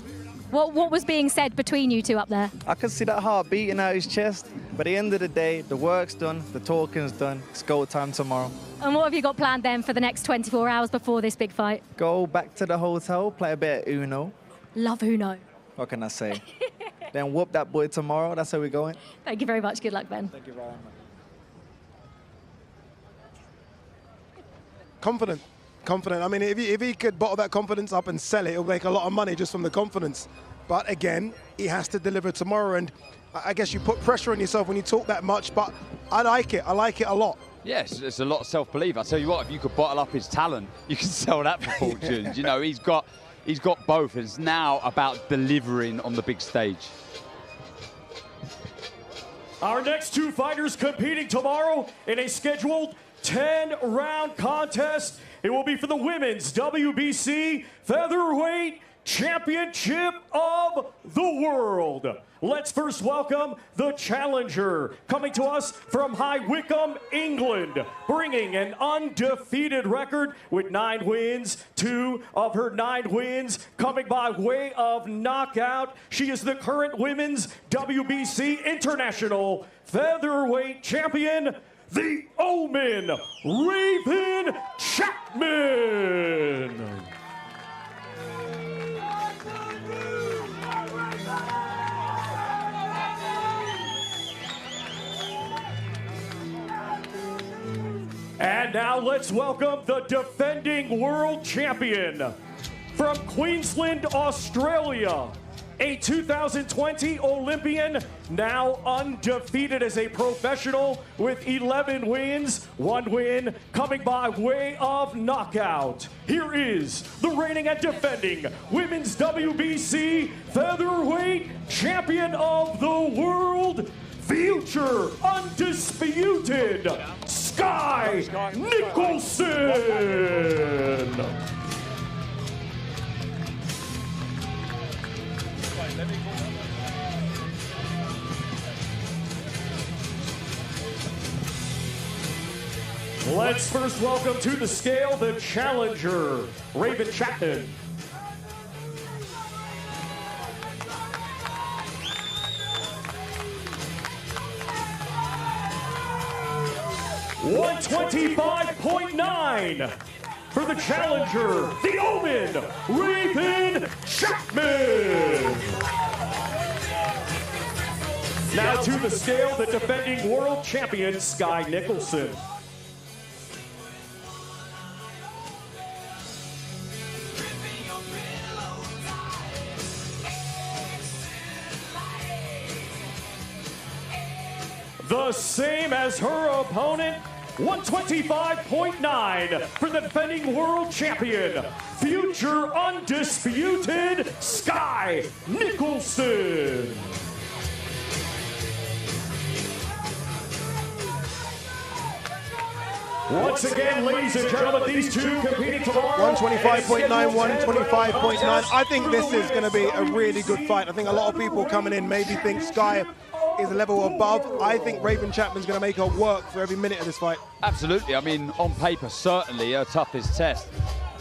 What was being said between you two up there? I can see that heart beating out his chest, but at the end of the day, the work's done, the talking's done. It's go time tomorrow. And what have you got planned then for the next 24 hours before this big fight? Go back to the hotel, play a bit of Uno. Love Uno. What can I say? Then whoop that boy tomorrow. That's how we're going. Thank you very much. Good luck, Ben. Thank you very much. Confident. I mean, if he could bottle that confidence up and sell it, he'll make a lot of money just from the confidence. But again, he has to deliver tomorrow, and I guess you put pressure on yourself when you talk that much, but I like it. I like it a lot. Yes, it's a lot of self-belief. I tell you what, if you could bottle up his talent, you can sell that for fortunes. You know, he's got both. It's now about delivering on the big stage. Our next two fighters competing tomorrow in a scheduled 10-round contest. It will be for the Women's WBC Featherweight Championship of the World. Let's first welcome the challenger, coming to us from High Wycombe, England, bringing an undefeated record with 9 wins. 2 of her 9 wins coming by way of knockout. She is the current Women's WBC International Featherweight Champion, the Omen, Raven Chapman. And now let's welcome the defending world champion from Queensland, Australia, a 2020 Olympian, now undefeated as a professional with 11 wins, 1 win coming by way of knockout. Here is the reigning and defending Women's WBC Featherweight Champion of the World, future undisputed Sky Nicholson. Let's first welcome to the scale the challenger, Raven Chapman. $125.9 for the challenger, the Omen, Raven Chapman. Now to the scale, the defending world champion, Sky Nicholson. The same as her opponent, 125.9 for the defending world champion, future undisputed Sky Nicholson. Once again, ladies and gentlemen, these two competing tomorrow. 125.9, 125.9. I think this is going to be a really good fight. I think a lot of people coming in maybe think Sky is a level above. I think Raven Chapman's going to make her work for every minute of this fight. Absolutely. I mean, on paper, certainly her toughest test.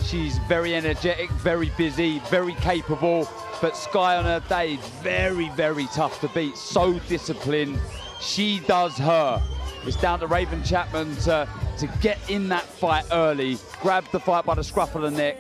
She's very energetic, very busy, very capable, but Sky on her day, very, very tough to beat. So disciplined. She does her. It's down to Raven Chapman to get in that fight early, grab the fight by the scruff of the neck,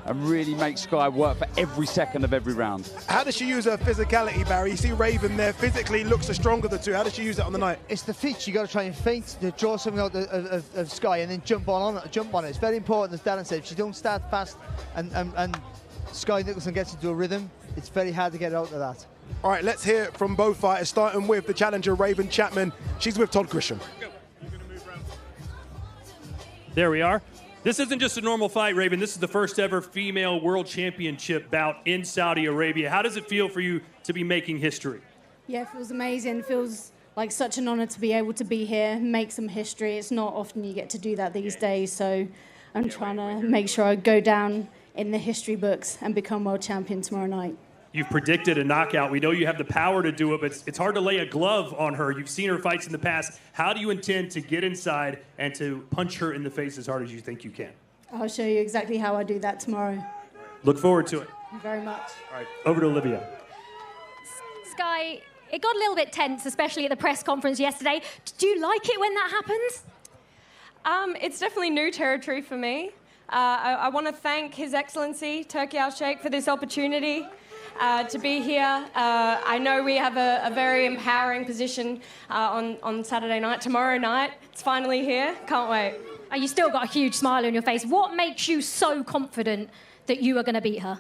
and really make Sky work for every second of every round. How does she use her physicality, Barry? You see Raven there, physically looks the stronger of the two. How does she use it on the night? It's the feet. You got to try and feint to draw something out of Sky and then jump on it. It's very important, as Darren said. If she don't start fast and Sky Nicholson gets into a rhythm, it's very hard to get out of that. All right, let's hear it from both fighters, starting with the challenger, Raven Chapman. She's with Todd Grisham. There we are. This isn't just a normal fight, Raven. This is the first ever female world championship bout in Saudi Arabia. How does it feel for you to be making history? Yeah, it feels amazing. It feels like such an honor to be able to be here, make some history. It's not often you get to do that these days, so I'm trying to make sure I go down in the history books and become world champion tomorrow night. You've predicted a knockout. We know you have the power to do it, but it's hard to lay a glove on her. You've seen her fights in the past. How do you intend to get inside and to punch her in the face as hard as you think you can? I'll show you exactly how I do that tomorrow. Look forward to it. Thank you very much. All right, over to Olivia. Sky, it got a little bit tense, especially at the press conference yesterday. Do you like it when that happens? It's definitely new territory for me. I want to thank His Excellency, Turki Al-Sheikh, for this opportunity. To be here. I know we have a very empowering position on Saturday night. Tomorrow night, it's finally here. Can't wait. You still got a huge smile on your face. What makes you so confident that you are going to beat her?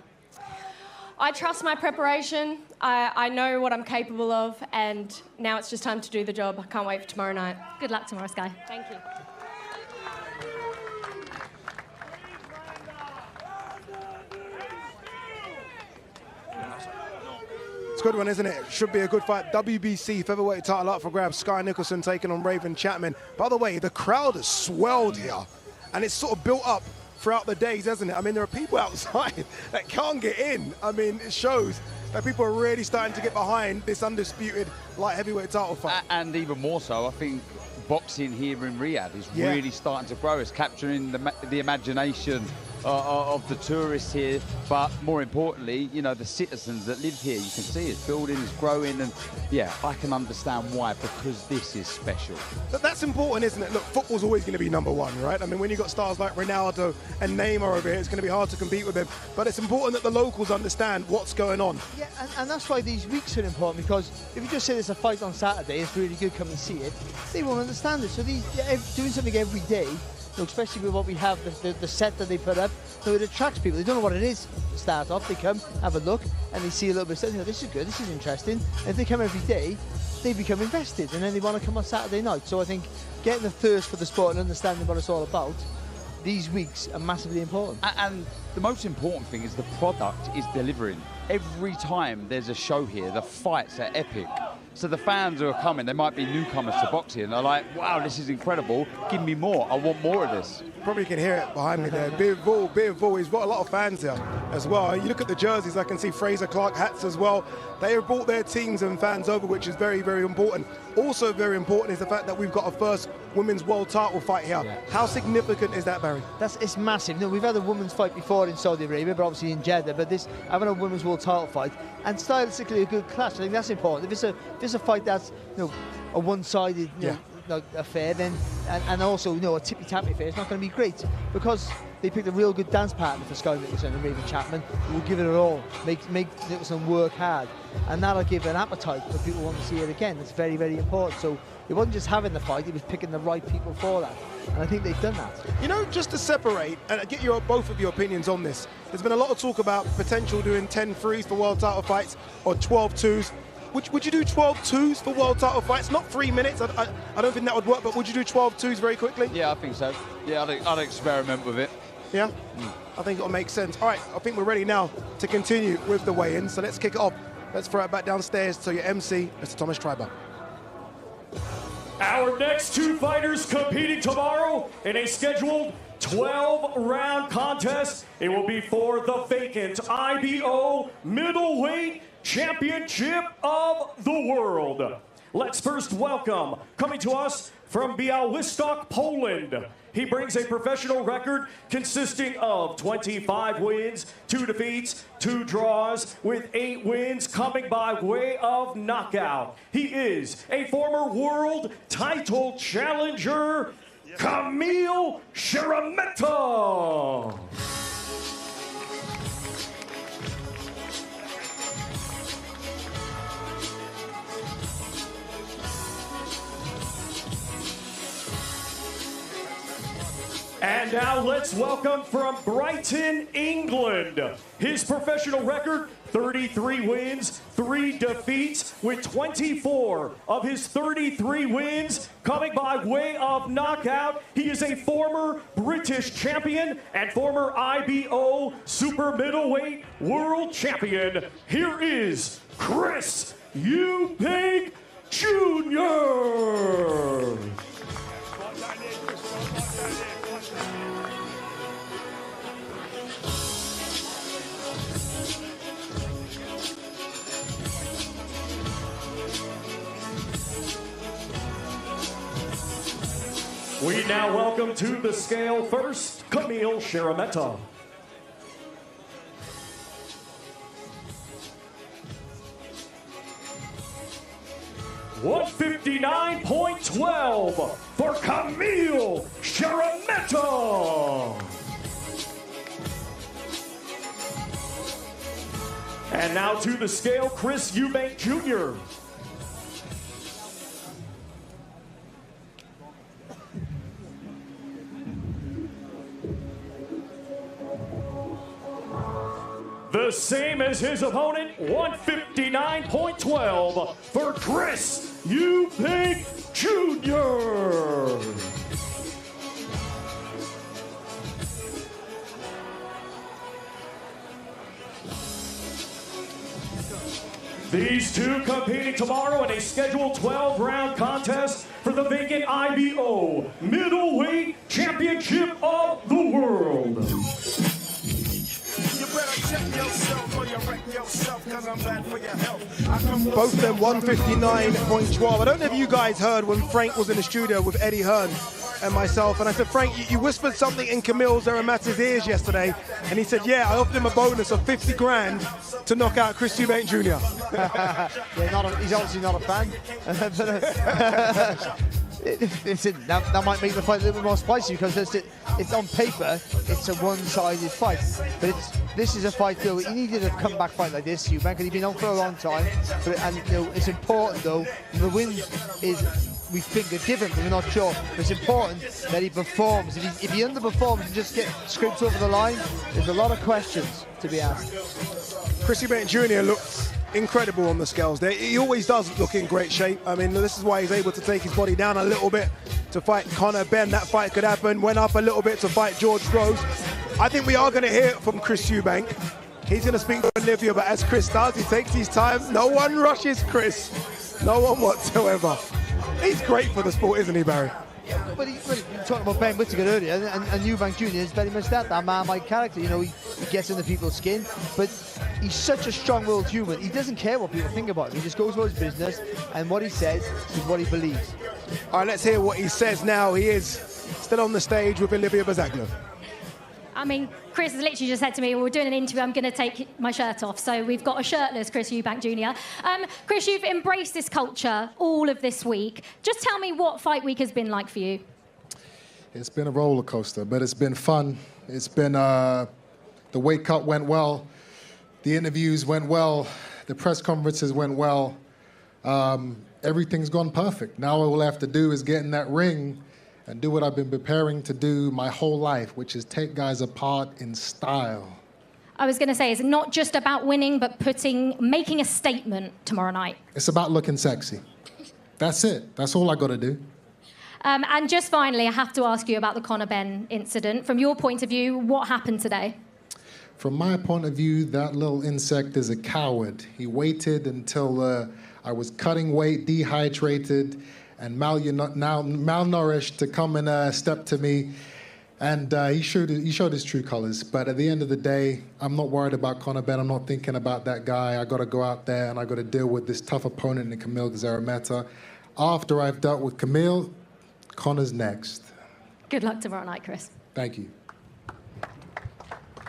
I trust my preparation. I know what I'm capable of, and now it's just time to do the job. I can't wait for tomorrow night. Good luck tomorrow, Sky. Thank you. It's a good one, isn't it? Should be a good fight. WBC featherweight title up for grabs. Sky Nicholson taking on Raven Chapman. By the way, the crowd has swelled here, and it's sort of built up throughout the days, hasn't it? I mean, there are people outside that can't get in. I mean, it shows that people are really starting to get behind this undisputed light heavyweight title fight. And even more so, I think boxing here in Riyadh is really starting to grow. It's capturing the imagination of the tourists here, but more importantly, you know, the citizens that live here. You can see it's building, it's growing, and yeah, I can understand why, because this is special. But that's important, isn't it? Look, football's always going to be number one, right? I mean, when you've got stars like Ronaldo and Neymar over here, it's going to be hard to compete with them. But it's important that the locals understand what's going on. Yeah, and that's why these weeks are important, because if you just say there's a fight on Saturday, it's really good, come and see it, they won't understand it. So doing something every day, especially with what we have, the set that they put up, so it attracts people. They don't know what it is to start off. They come, have a look, and they see a little bit of stuff. You know, this is good, this is interesting. And if they come every day, they become invested, and then they want to come on Saturday night. So I think getting the thirst for the sport and understanding what it's all about, these weeks are massively important. And the most important thing is the product is delivering. Every time there's a show here, the fights are epic. So the fans who are coming, they might be newcomers to boxing, and they're like, wow, this is incredible, give me more, I want more of this. Probably can hear it behind me there. Bivol, he's got a lot of fans here as well. You look at the jerseys, I can see Fraser Clark hats as well. They have brought their teams and fans over, which is very, very important. Also very important is the fact that we've got a first women's world title fight here. Yeah. How significant is that, Barry? It's massive. You know, we've had a women's fight before in Saudi Arabia, but obviously in Jeddah. But having a women's world title fight and stylistically a good clash, I think that's important. If it's a fight that's a one-sided affair, then and also a tippy-tappy affair, it's not going to be great because they picked a real good dance partner for Sky Nicholson and Raven Chapman who will give it all, make Nicholson work hard, and that'll give an appetite for people who want to see it again. It's very, very important. So it wasn't just having the fight, it was picking the right people for that, and I think they've done that. Just to separate and get both of your opinions on this, there's been a lot of talk about potential doing 10 threes for world title fights or 12 twos. Would you do 12 twos for world title fights? Not 3 minutes, I don't think that would work, but would you do 12 twos very quickly? Yeah, I think so. Yeah, I'd experiment with it. Yeah? I think it'll make sense. All right, I think we're ready now to continue with the weigh-in, so let's kick it off. Let's throw it back downstairs to your MC, Mr. Thomas Treiber. Our next two fighters competing tomorrow in a scheduled 12-round contest. It will be for the vacant IBO Middleweight Championship of the World. Let's first welcome, coming to us from Białystok, Poland. He brings a professional record consisting of 25 wins, 2 defeats, 2 draws, with 8 wins coming by way of knockout. He is a former world title challenger, Kamil Szeremeta. And now let's welcome from Brighton, England. His professional record, 33 wins, 3 defeats, with 24 of his 33 wins coming by way of knockout. He is a former British champion and former IBO super middleweight world champion. Here is Chris Eubank Jr. We now welcome to the scale first, Kamil Szeremeta. $159.12 for Kamil Szeremeta. And now to the scale, Chris Eubank Jr. The same as his opponent, 159.12 for Chris Eubank Jr. These two competing tomorrow in a scheduled 12-round contest for the vacant IBO Middleweight Championship of the World. Both of them 159.12. I don't know if you guys heard when Frank was in the studio with Eddie Hearn and myself, and I said, Frank, you whispered something in Kamil Szeremeta's ears yesterday, and he said, yeah, I offered him a bonus of 50 grand to knock out Chris Eubank Jr. He's obviously not a fan. That might make the fight a little bit more spicy because it's on paper, it's a one-sided fight. But this is a fight, though. He needed a comeback fight like this, Eubank, and he's been on for a long time. It's important, though. The win is, we think, a given, but we're not sure. But it's important that he performs. If he underperforms and just gets scraped over the line, there's a lot of questions to be asked. Chris Eubank Jr. looks incredible on the scales there. He always does look in great shape. I mean, this is why he's able to take his body down a little bit to fight Conor Benn. That fight could happen. Went up a little bit to fight George Groves. I think we are going to hear from Chris Eubank. He's going to speak to Olivia, but as Chris does, he takes his time. No one rushes Chris. No one whatsoever. He's great for the sport, isn't he, Barry? But you talked about Ben Whittaker earlier, and Eubank Jr. is very much that Marmite character. You know, he gets into people's skin, but he's such a strong-willed human. He doesn't care what people think about him. He just goes about his business, and what he says is what he believes. All right, let's hear what he says now. He is still on the stage with Olivia Bazaglo. I mean, Chris has literally just said to me, we're doing an interview, I'm going to take my shirt off. So we've got a shirtless Chris Eubank Jr. Chris, you've embraced this culture all of this week. Just tell me what Fight Week has been like for you. It's been a roller coaster, but it's been fun. It's been, the wake up went well. The interviews went well. The press conferences went well. Everything's gone perfect. Now all I have to do is get in that ring and do what I've been preparing to do my whole life, which is take guys apart in style. I was going to say, it's not just about winning, but making a statement tomorrow night. It's about looking sexy. That's it. That's all I got to do. And just finally, I have to ask you about the Conor Benn incident. From your point of view, what happened today? From my point of view, that little insect is a coward. He waited until I was cutting weight, dehydrated, and malnourished to come and step to me. And he showed his true colors. But at the end of the day, I'm not worried about Conor Benn. I'm not thinking about that guy. I got to go out there and I got to deal with this tough opponent in Kamil Szeremeta. After I've dealt with Kamil, Conor's next. Good luck tomorrow night, Chris. Thank you.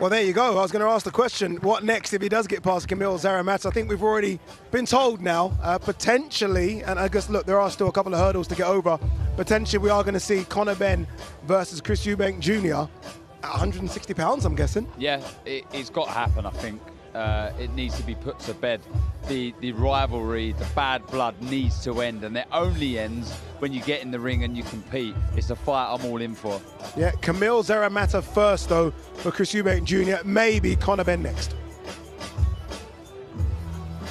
Well, there you go. I was going to ask the question, what next if he does get past Kamil Szeremeta? I think we've already been told now, potentially, and I guess, look, there are still a couple of hurdles to get over. Potentially, we are going to see Conor Benn versus Chris Eubank Jr. at 160 pounds, I'm guessing. Yeah, it's got to happen, I think. It needs to be put to bed. The rivalry, the bad blood needs to end, and it only ends when you get in the ring and you compete. It's a fight I'm all in for. Yeah, Kamil Szeremeta first, though, for Chris Eubank Jr. Maybe Conor Benn next.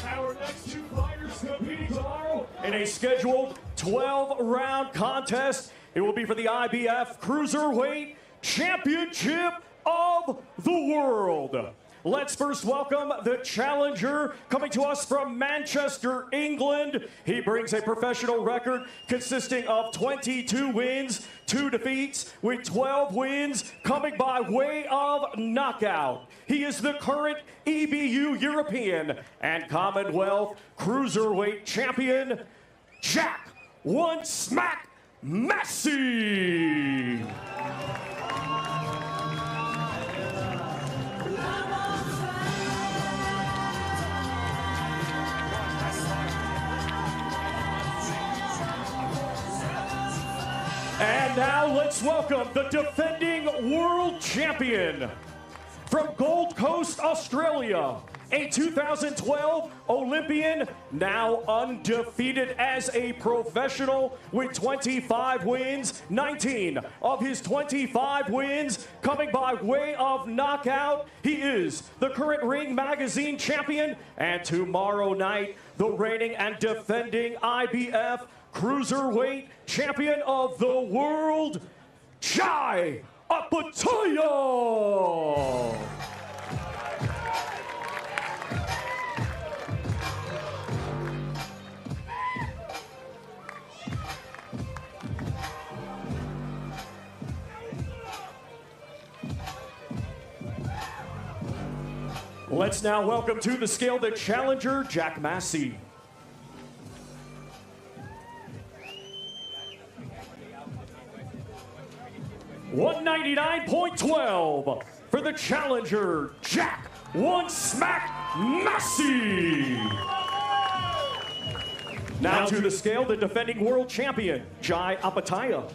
Our next two fighters competing tomorrow in a scheduled 12-round contest. It will be for the IBF Cruiserweight Championship of the World. Let's first welcome the challenger coming to us from Manchester, England. He brings a professional record consisting of 22 wins, 2 defeats, with 12 wins coming by way of knockout. He is the current EBU European and Commonwealth Cruiserweight Champion, Jack One Smack Massey. And now let's welcome the defending world champion from Gold Coast, Australia, a 2012 Olympian, now undefeated as a professional with 25 wins, 19 of his 25 wins coming by way of knockout. He is the current Ring Magazine champion, and tomorrow night, the reigning and defending IBF Cruiserweight Champion of the World, Jai Opetaia. Let's now welcome to the scale the challenger, Jack Massey. $199.12 for the challenger, Jack One Smack Massey. Now to the scale, the defending world champion, Jai Opetaia.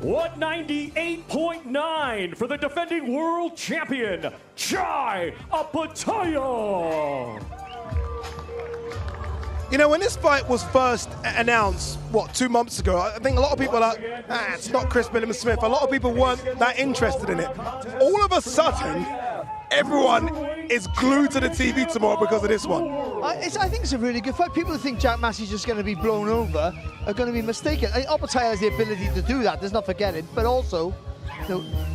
$198.9 for the defending world champion, Jai Opetaia. You know, when this fight was first announced, 2 months ago, I think a lot of people are like, it's not Chris Billam-Smith. A lot of people weren't that interested in it. All of a sudden, everyone is glued to the TV tomorrow because of this one. I think it's a really good fight. People who think Jack Massey's just going to be blown over are going to be mistaken. Opetaia has the ability to do that, let's not forget it. But also,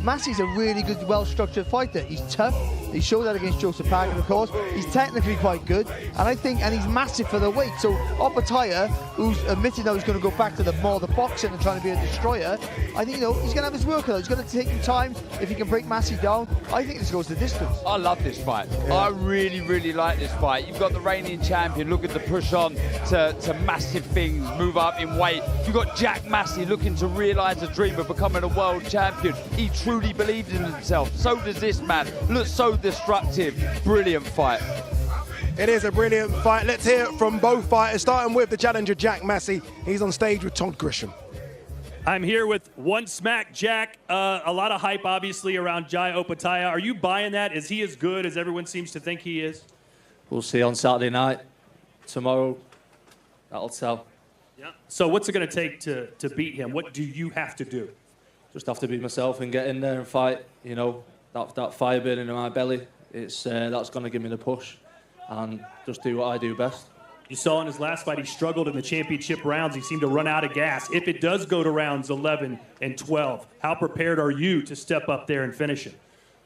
Massey's a really good, well-structured fighter. He's tough, He showed that against Joseph Parker, of course. He's technically quite good, and he's massive for the weight. So Opataya, who's admitted now he's going to go back to the boxing and trying to be a destroyer, I think, he's going to have his work. He's going to take him time if he can break Massey down. I think this goes the distance. I love this fight. Yeah. I really, really like this fight. You've got the reigning champion looking to push on to massive things, move up in weight. You've got Jack Massey looking to realise a dream of becoming a world champion. He truly believes in himself. So does this man. Looks so destructive. Brilliant fight. It is a brilliant fight. Let's hear it from both fighters, starting with the challenger, Jack Massey. He's on stage with Todd Grisham. I'm here with One Smack Jack. A lot of hype, obviously, around Jai Opataya. Are you buying that? Is he as good as everyone seems to think he is? We'll see on Saturday night. Tomorrow, that'll tell. Yeah. So what's it going to take to beat him? What do you have to do? Just have to be myself and get in there and fight. You know, that fire burning in my belly, that's going to give me the push and just do what I do best. You saw in his last fight, he struggled in the championship rounds. He seemed to run out of gas. If it does go to rounds 11 and 12, how prepared are you to step up there and finish it?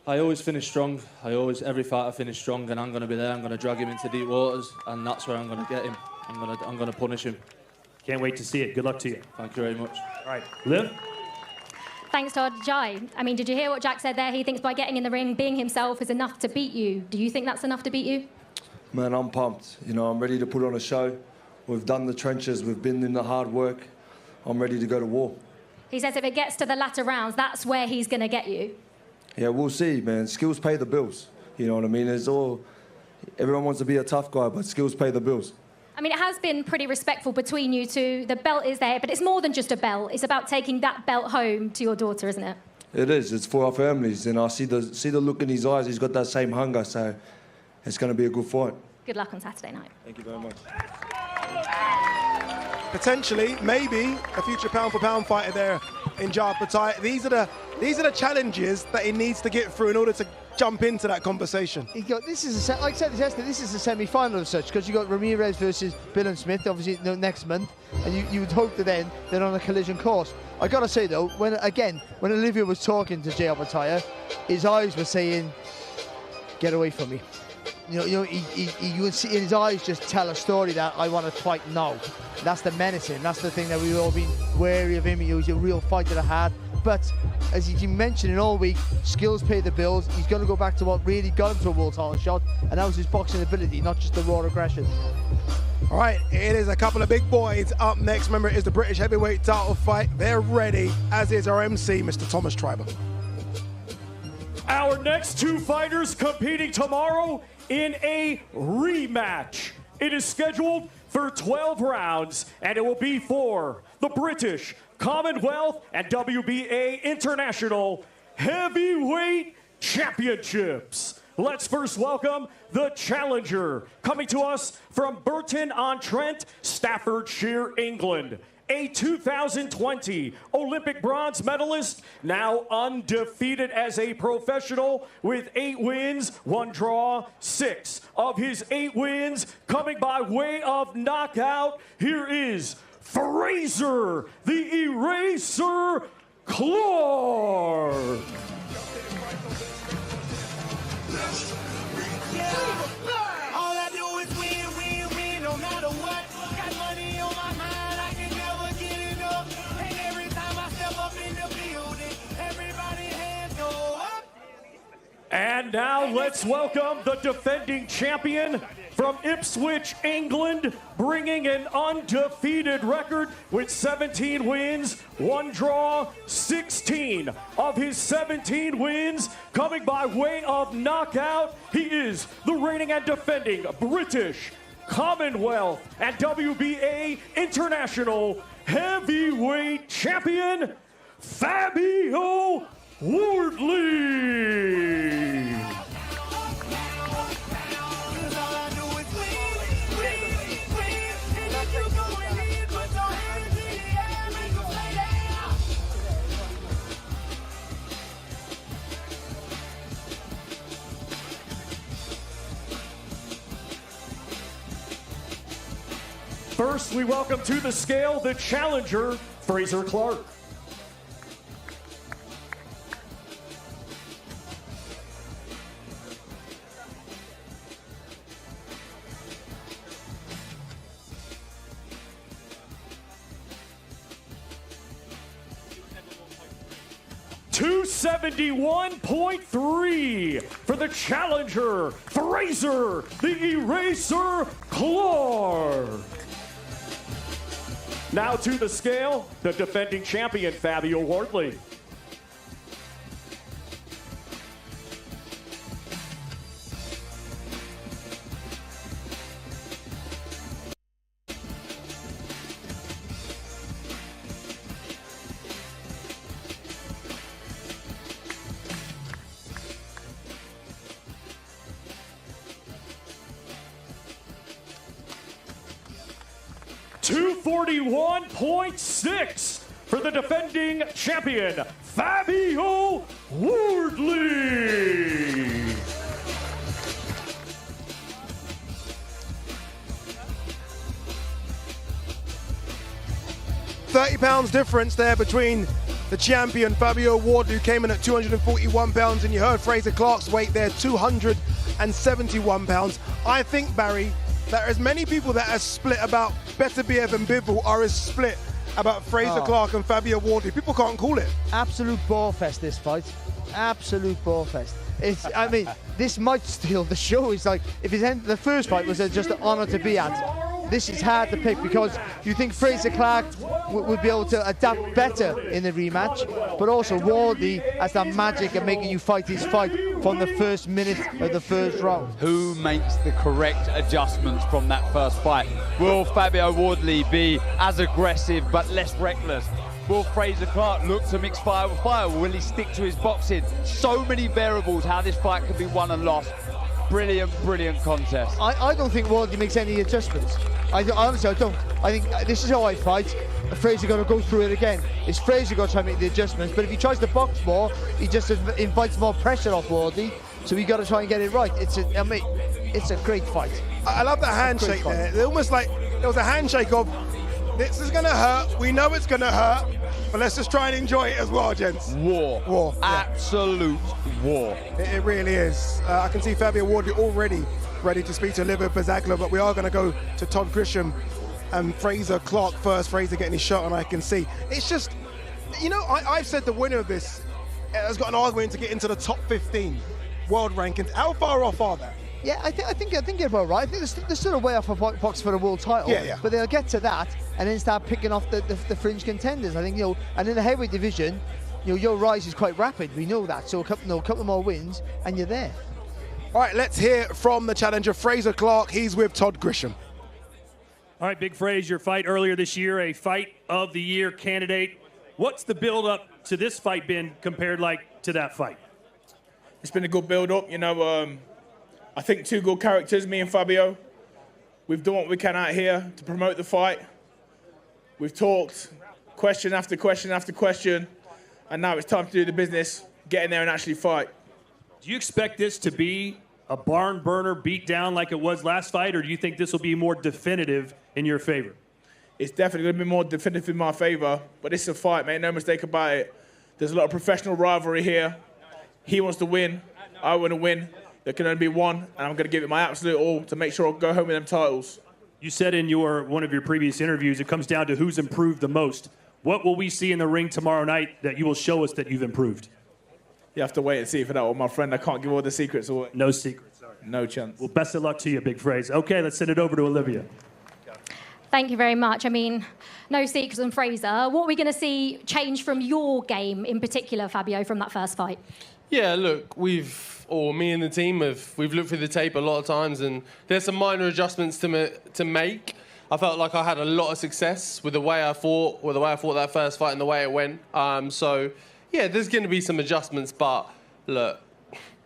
I always finish strong. Every fight I finish strong, and I'm going to be there. I'm going to drag him into deep waters, and that's where I'm going to get him. I'm going to punish him. Can't wait to see it. Good luck to you. Thank you very much. All right, Liv? Thanks, Todd. Jai, I mean, did you hear what Jack said there? He thinks by getting in the ring, being himself is enough to beat you. Do you think that's enough to beat you? Man, I'm pumped. I'm ready to put on a show. We've done the trenches. We've been in the hard work. I'm ready to go to war. He says if it gets to the latter rounds, that's where he's going to get you. Yeah, we'll see, man. Skills pay the bills. You know what I mean? Everyone wants to be a tough guy, but skills pay the bills. I mean, it has been pretty respectful between you two. The belt is there, but it's more than just a belt. It's about taking that belt home to your daughter, isn't it? It is. It's for our families. And I see the look in his eyes. He's got that same hunger, so it's going to be a good fight. Good luck on Saturday night. Thank you very much. Potentially, maybe, a future pound-for-pound fighter there in Jai Opataya. These are the challenges that he needs to get through in order to jump into that conversation. This is like I said yesterday, this is a semi-final of such, because you got Ramirez versus Bill and Smith, obviously next month, and you would hope that then they're on a collision course. I gotta say though, when Olivia was talking to Jai Opataya, his eyes were saying, "Get away from me." You would see in his eyes just tell a story that I want to fight now. That's the menacing. That's the thing that we've all been wary of him. He was a real fighter to have. But as he's been mentioning all week, skills pay the bills. He's going to go back to what really got him to a world title shot, and that was his boxing ability, not just the raw aggression. All right, it is a couple of big boys up next. Remember, it is the British heavyweight title fight. They're ready, as is our MC, Mr. Thomas Triber. Our next two fighters competing tomorrow in a rematch. It is scheduled for 12 rounds, and it will be for the British Commonwealth and WBA International Heavyweight Championships. Let's first welcome the challenger, coming to us from Burton-on-Trent, Staffordshire, England. A 2020 Olympic bronze medalist, now undefeated as a professional with 8 wins, 1 draw, 6 of his 8 wins coming by way of knockout. Here is Fraser, the Eraser Clark. All I do is win, win, win, no matter what. Got money on my mind, I can never get enough. And every time I step up in the building, everybody hands go up. And now let's welcome the defending champion from Ipswich, England, bringing an undefeated record with 17 wins, 1 draw, 16 of his 17 wins coming by way of knockout. He is the reigning and defending British, Commonwealth, and WBA International Heavyweight Champion, Fabio Wardley. First, we welcome to the scale the challenger, Fraser Clark. 171.3 for the challenger, Fraser the Eraser Clark. Now to the scale, the defending champion, Fabio Wardley. .6 for the defending champion, Fabio Wardley. £30 difference there between the champion, Fabio Wardley, who came in at 241 pounds, and you heard Fraser Clark's weight there, 271 pounds. I think, Barry, that as many people that are split about Beterbiev and Bivol are as split about Fraser Clark and Fabio Wardley. People can't call it. Absolute ball fest, this fight. Absolute ball fest. It's, I mean, this might steal the show. It's like, if the first fight was just an honour to be at, this is hard to pick because you think Fraser Clark would be able to adapt better in the rematch, but also Wardley has that magic of making you fight his fight from the first minute of the first round. Who makes the correct adjustments from that first fight? Will Fabio Wardley be as aggressive but less reckless? Will Fraser Clark look to mix fire with fire? Will he stick to his boxing? So many variables how this fight could be won and lost. Brilliant, brilliant contest. I don't think Wardley makes any adjustments. Honestly, I don't. I think this is how I fight. Fraser going to go through it again. It's Fraser going to try to make the adjustments, but if he tries to box more, he just invites more pressure off Wardley. So we got to try and get it right. It's a great fight. I love the handshake there. They're almost like there was a handshake of, this is going to hurt. We know it's going to hurt, but let's just try and enjoy it as well, gents. War. Absolute war. It really is. I can see Fabio Wardley already ready to speak to Erlebe Bazagla, but we are going to go to Todd Grisham and Fraser Clark first. Fraser getting his shot, and I can see. It's just, you know, I've said the winner of this has got an argument to get into the top 15 world rankings. How far off are they? Yeah, I think they're about right. I think they're still a way off a box for the world title. Yeah. But they'll get to that and then start picking off the fringe contenders. I think, you know, and in the heavyweight division, you know, your rise is quite rapid. We know that. So a couple more wins and you're there. All right, let's hear from the challenger, Fraser Clark. He's with Todd Grisham. All right, Big Fraser, your fight earlier this year, a Fight of the Year candidate. What's the build-up to this fight been compared to that fight? It's been a good build-up. You know, I think two good characters, me and Fabio. We've done what we can out here to promote the fight. We've talked question after question after question, and now it's time to do the business, get in there and actually fight. Do you expect this to be a barn burner beat down like it was last fight, or do you think this will be more definitive in your favor? It's definitely going to be more definitive in my favor, but this is a fight, mate, no mistake about it. There's a lot of professional rivalry here. He wants to win, I want to win. There can only be one, and I'm going to give it my absolute all to make sure I go home with them titles. You said in one of your previous interviews, it comes down to who's improved the most. What will we see in the ring tomorrow night that you will show us that you've improved? You have to wait and see for that one, my friend. I can't give all the secrets away. No secrets. Sorry. No chance. Well, best of luck to you, Big Fraser. Okay, let's send it over to Olivia. Thank you very much. I mean, no secrets on Fraser. What are we going to see change from your game in particular, Fabio, from that first fight? Yeah, look, me and the team we've looked through the tape a lot of times, and there's some minor adjustments to make. I felt like I had a lot of success with the way I fought that first fight and the way it went. So, yeah, there's going to be some adjustments, but look,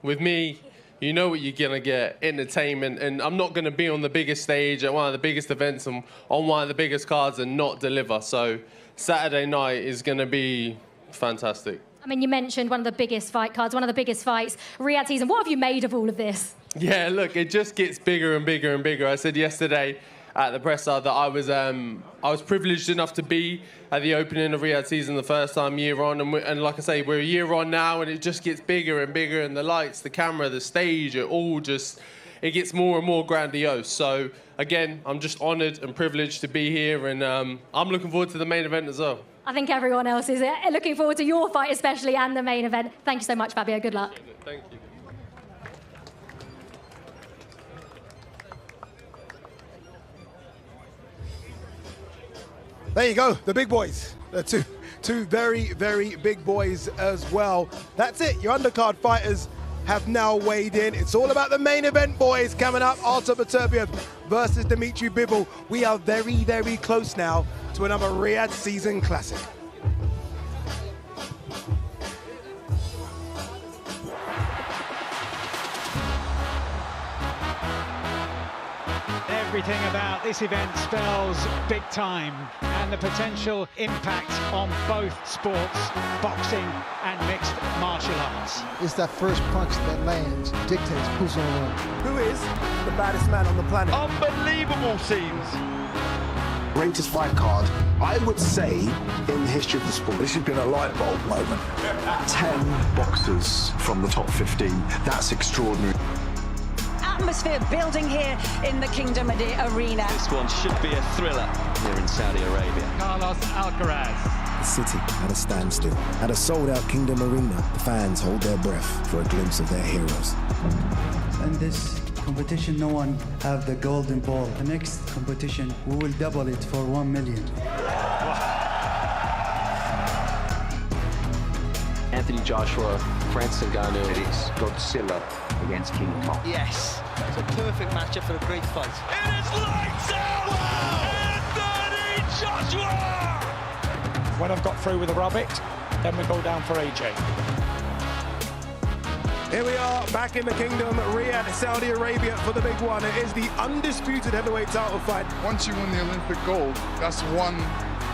with me, you know what you're going to get, entertainment, and I'm not going to be on the biggest stage at one of the biggest events and on one of the biggest cards and not deliver. So Saturday night is going to be fantastic. I mean, you mentioned one of the biggest fight cards, one of the biggest fights, Riyadh season. What have you made of all of this? Yeah, look, it just gets bigger and bigger and bigger. I said yesterday at the presser that I was privileged enough to be at the opening of Riyadh season the first time year on, and like I say, we're a year on now, and it just gets bigger and bigger, and the lights, the camera, the stage, it gets more and more grandiose. So again, I'm just honoured and privileged to be here, and I'm looking forward to the main event as well. I think everyone else is looking forward to your fight especially and the main event. Thank you so much, Fabio. Good luck. Thank you. There you go, the big boys. The two very, very big boys as well. That's it, your undercard fighters have now weighed in. It's all about the main event, boys. Coming up, Artur Beterbiev versus Dmitry Bivol. We are very, very close now to another Riyadh season classic. Everything about this event spells big time and the potential impact on both sports, boxing and mixed martial arts. It's that first punch that lands dictates who's going to win. Who is the baddest man on the planet? Unbelievable scenes. Greatest fight card, I would say, in the history of the sport. This has been a light bulb moment. 10 boxers from the top 15. That's extraordinary. Atmosphere building here in the Kingdom Arena. This one should be a thriller here in Saudi Arabia. Carlos Alcaraz. The city at a standstill. At a sold-out Kingdom Arena, the fans hold their breath for a glimpse of their heroes. In this competition, no one have the golden ball. The next competition, we will double it for 1 million. Anthony Joshua, Francis Ngannou, it's Godzilla against King Kong. Yes, it's a perfect matchup for a great fight. It is lights out! Wow! Anthony Joshua! When I've got through with the rabbit, then we go down for AJ. Here we are, back in the Kingdom, Riyadh, Saudi Arabia for the big one. It is the undisputed heavyweight title fight. Once you win the Olympic gold, that's one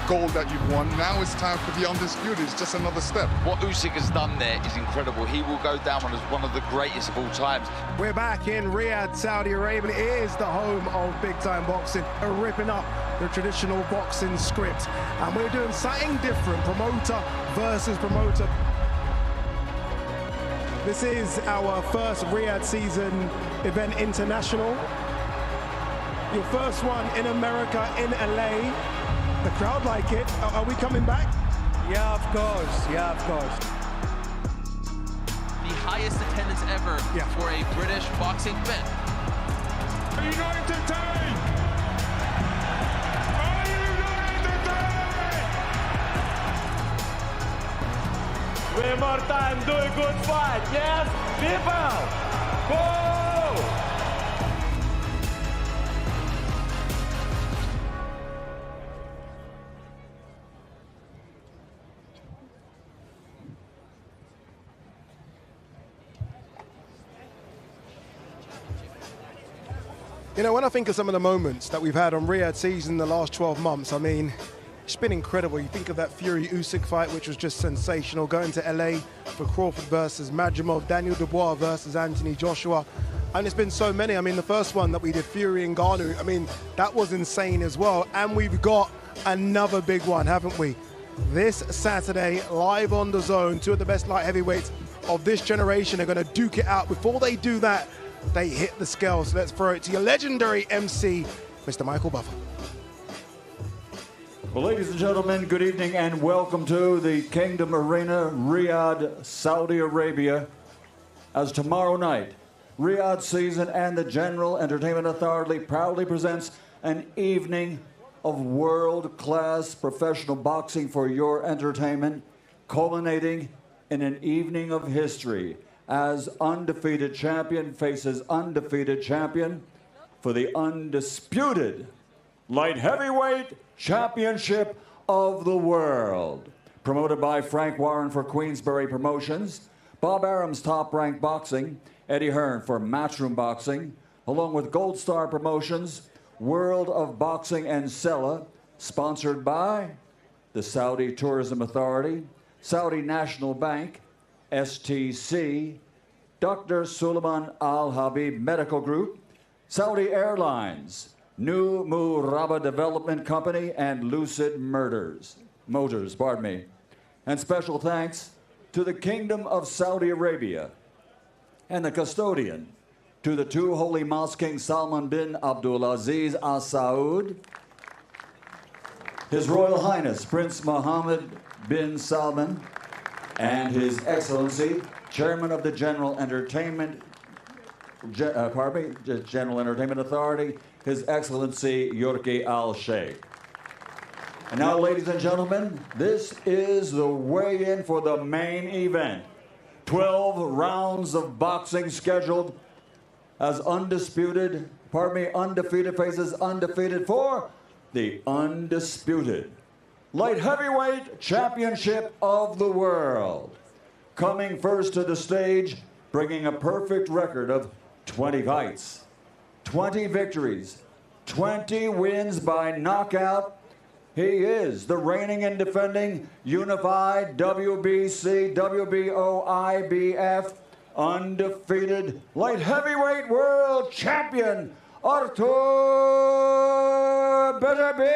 gold that you've won. Now it's time for the undisputed. It's just another step. What Usyk has done there is incredible. He will go down as one of the greatest of all times. We're back in Riyadh, Saudi Arabia. It is the home of big-time boxing. We're ripping up the traditional boxing script. And we're doing something different, promoter versus promoter. This is our first Riyadh season event international. Your first one in America, in LA. The crowd like it. Are we coming back? Yeah, of course. Yeah, of course. The highest attendance ever for a British boxing event. Are you not entertained? Are you not entertained? One more time, do a good fight, yes? People, go! You know, when I think of some of the moments that we've had on Riyadh season the last 12 months, I mean, it's been incredible. You think of that Fury-Usyk fight, which was just sensational. Going to LA for Crawford versus Madrimov, Daniel Dubois versus Anthony Joshua. And it's been so many. I mean, the first one that we did, Fury and Ngannou, I mean, that was insane as well. And we've got another big one, haven't we? This Saturday, live on DAZN, two of the best light heavyweights of this generation are going to duke it out. Before they do that, they hit the scales. Let's throw it to your legendary MC, Mr. Michael Buffer. Well, ladies and gentlemen, good evening and welcome to the Kingdom Arena, Riyadh, Saudi Arabia. As tomorrow night, Riyadh Season and the General Entertainment Authority proudly presents an evening of world-class professional boxing for your entertainment, culminating in an evening of history as undefeated champion faces undefeated champion for the undisputed light heavyweight championship of the world. Promoted by Frank Warren for Queensberry Promotions, Bob Arum's Top Rank Boxing, Eddie Hearn for Matchroom Boxing, along with Gold Star Promotions, World of Boxing and Sella, sponsored by the Saudi Tourism Authority, Saudi National Bank, STC, Dr. Suleiman Al Habib Medical Group, Saudi Airlines, New Murabba Development Company, and Lucid Motors, And special thanks to the Kingdom of Saudi Arabia and the custodian to the two holy mosque King Salman bin Abdulaziz Al Saud, His Royal Highness Prince Mohammed bin Salman, and His Excellency Chairman of the General Entertainment Authority, His Excellency Yorki Al-Sheikh. And now, ladies and gentlemen, this is the weigh-in for the main event. 12 rounds of boxing scheduled as undefeated faces undefeated for the undisputed light heavyweight championship of the world. Coming first to the stage, bringing a perfect record of 20 fights, 20 victories, 20 wins by knockout. He is the reigning and defending unified WBC, WBO, IBF, undefeated light heavyweight world champion, Artur Beterbiev.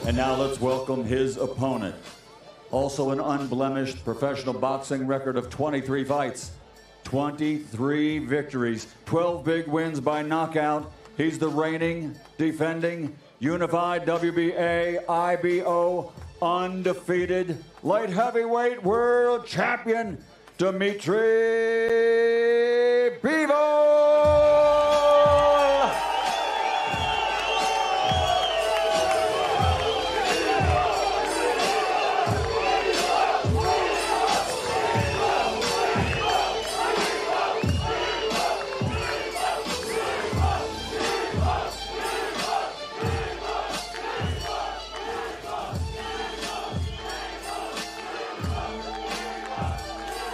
And now let's welcome his opponent. Also an unblemished professional boxing record of 23 fights, 23 victories, 12 big wins by knockout. He's the reigning, defending, unified WBA, IBO, undefeated, light heavyweight world champion, Dmitry Bivol.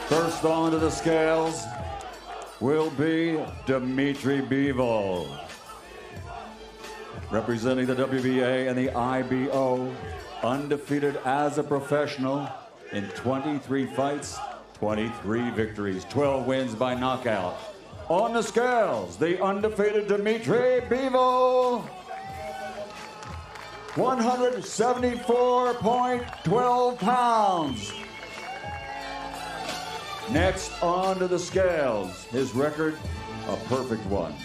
First onto the scales will be Dmitry Bivol, representing the WBA and the IBO, undefeated as a professional in 23 fights, 23 victories, 12 wins by knockout. On the scales, the undefeated Dmitry Bivol, 174.12 pounds. Next onto the scales, his record, a perfect one.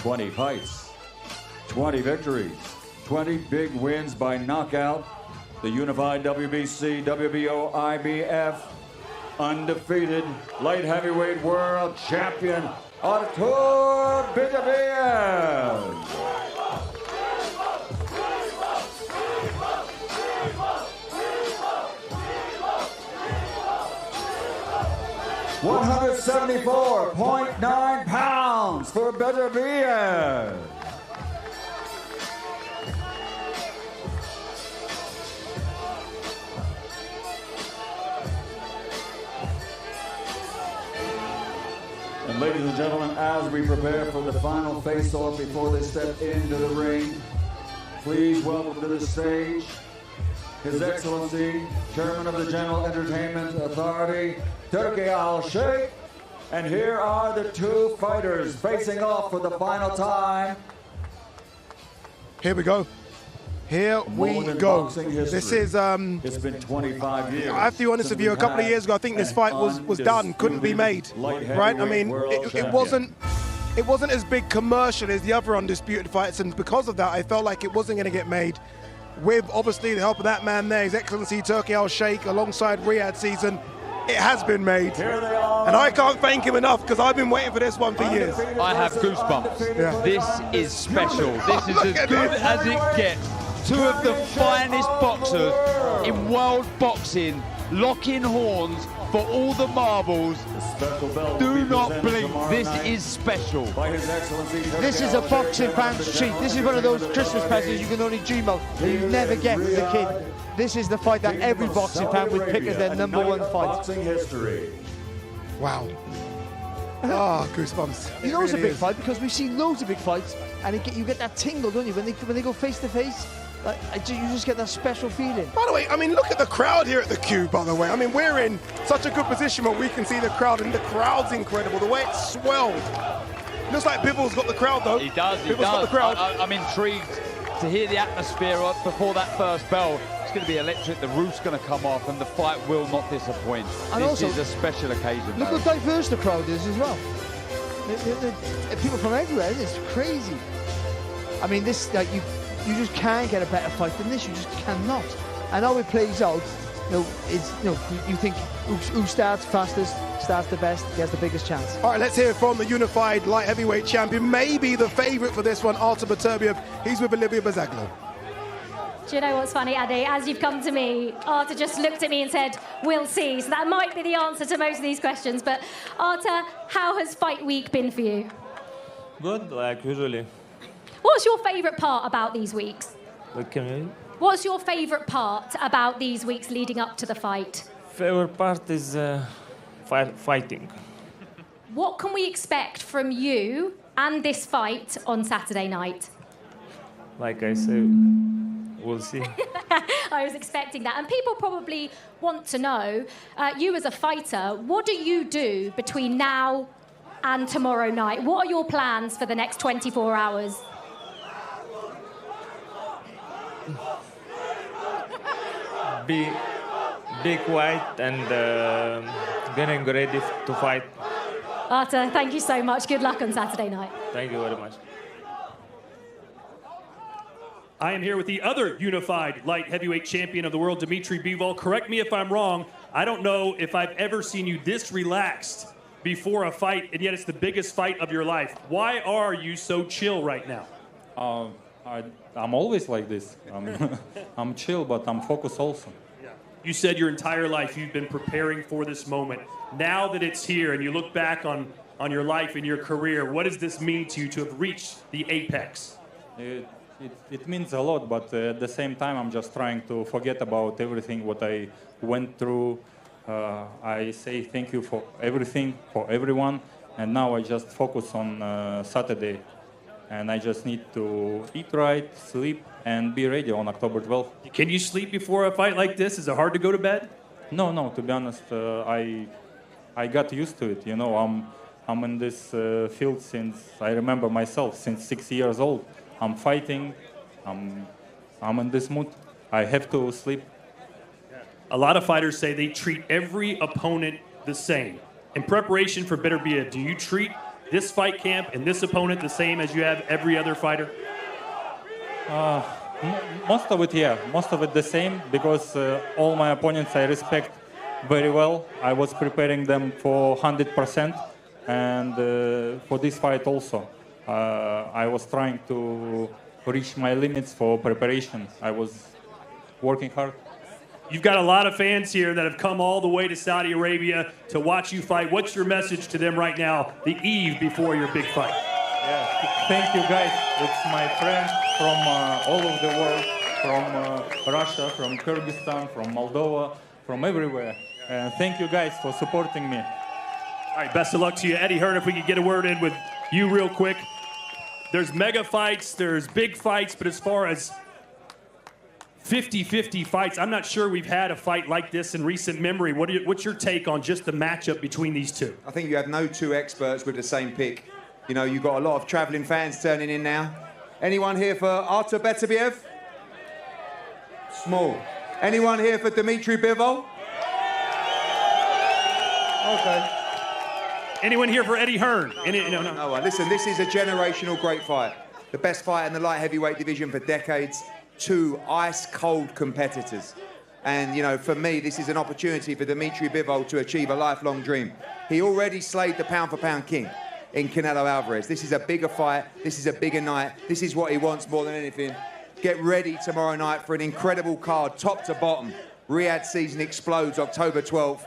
20 fights, 20 victories, 20 big wins by knockout. The unified WBC, WBO, IBF, undefeated light heavyweight world champion, Artur Beterbiev. 174.9 pounds for Beterbiev. And ladies and gentlemen, as we prepare for the final face-off before they step into the ring, please welcome to the stage His Excellency, Chairman of the General Entertainment Authority, Turki Al-Sheikh. And here are the two fighters facing off for the final time. Here we go. Here we go. This is it's been 25 years. I have to be honest with you, a couple of years ago I think this fight was done, couldn't be made. Right? I mean, it wasn't as big commercial as the other undisputed fights, and because of that I felt like it wasn't going to get made. With obviously the help of that man there, His Excellency Turki Al-Sheikh, alongside Riyadh Season, it has been made. And I can't thank him enough because I've been waiting for this one for years. I have goosebumps. Yeah. This is special. This is as good as it gets. Two of the finest boxers in world boxing, locking horns for all the marbles. Do not blink. This is special. This is a boxing fan's treat. This is one of those Christmas presents you can only dream of that you never get as a kid. This is the fight that every boxing fan would pick as their number one fight. Boxing history. Wow. Ah, goosebumps. You know it's a big fight because we've seen loads of big fights, and you get that tingle, don't you, when they go face to face? Like, you just get that special feeling. By the way, I mean, look at the crowd here at the Cube, by the way. I mean, we're in such a good position where we can see the crowd, and the crowd's incredible. The way it's swelled. Looks like Bivol's got the crowd, though. He does, he Bivol's got does. the crowd. I'm intrigued to hear the atmosphere before that first bell, it's going to be electric. The roof's going to come off, and the fight will not disappoint. And this also, is a special occasion. Look how diverse the crowd is as well. People from everywhere. It's crazy. I mean, this like you just can't get a better fight than this. You just cannot. And how it plays out, you think who starts fastest, starts the best, gets the biggest chance. All right, let's hear from the unified light heavyweight champion, maybe the favourite for this one, Artur Beterbiev. He's with Olivia Bazaglo. Do you know what's funny, Addy? As you've come to me, Artur just looked at me and said, "We'll see." So that might be the answer to most of these questions. But Artur, how has fight week been for you? Good, like usually. What's your favourite part about these weeks? What can you? What's your favourite part about these weeks leading up to the fight? Favorite part is fighting. What can we expect from you and this fight on Saturday night? Like I said, we'll see. I was expecting that. And people probably want to know, you as a fighter, what do you do between now and tomorrow night? What are your plans for the next 24 hours? Be quiet and getting ready to fight. Artur, thank you so much. Good luck on Saturday night. Thank you very much. I am here with the other unified light heavyweight champion of the world, Dmitry Bivol. Correct me if I'm wrong. I don't know if I've ever seen you this relaxed before a fight, and yet it's the biggest fight of your life. Why are you so chill right now? I'm always like this. I'm chill, but I'm focused also. You said your entire life you've been preparing for this moment. Now that it's here and you look back on your life and your career, what does this mean to you to have reached the apex? It means a lot, but at the same time, I'm just trying to forget about everything what I went through. I say thank you for everything, for everyone, and now I just focus on Saturday. And I just need to eat right, sleep, and be ready on October 12th. Can you sleep before a fight like this? Is it hard to go to bed? No. To be honest, I got used to it. You know, I'm in this field since I remember myself, since 6 years old. I'm fighting. I'm in this mood. I have to sleep. A lot of fighters say they treat every opponent the same. In preparation for Beterbiev, do you treat this fight camp and this opponent the same as you have every other fighter? Most of it, yeah. Most of it the same, because all my opponents I respect very well. I was preparing them for 100%, and for this fight also. I was trying to reach my limits for preparation. I was working hard. You've got a lot of fans here that have come all the way to Saudi Arabia to watch you fight. What's your message to them right now, the eve before your big fight? Yeah. Thank you, guys. It's my friends from all over the world, from Russia, from Kyrgyzstan, from Moldova, from everywhere. And thank you, guys, for supporting me. All right, best of luck to you. Eddie Hearn, if we could get a word in with you real quick. There's mega fights, there's big fights, but as far as 50-50 fights, I'm not sure we've had a fight like this in recent memory. What's your take on just the matchup between these two? I think you have no two experts with the same pick. You know, you've got a lot of travelling fans turning in now. Anyone here for Artur Beterbiev? Small. Anyone here for Dmitry Bivol? Okay. Anyone here for Eddie Hearn? No one. Listen, this is a generational great fight. The best fight in the light heavyweight division for decades. Two ice-cold competitors. And, you know, for me, this is an opportunity for Dmitry Bivol to achieve a lifelong dream. He already slayed the pound-for-pound king in Canelo Alvarez. This is a bigger fight. This is a bigger night. This is what he wants more than anything. Get ready tomorrow night for an incredible card, top to bottom. Riyadh season explodes October 12th.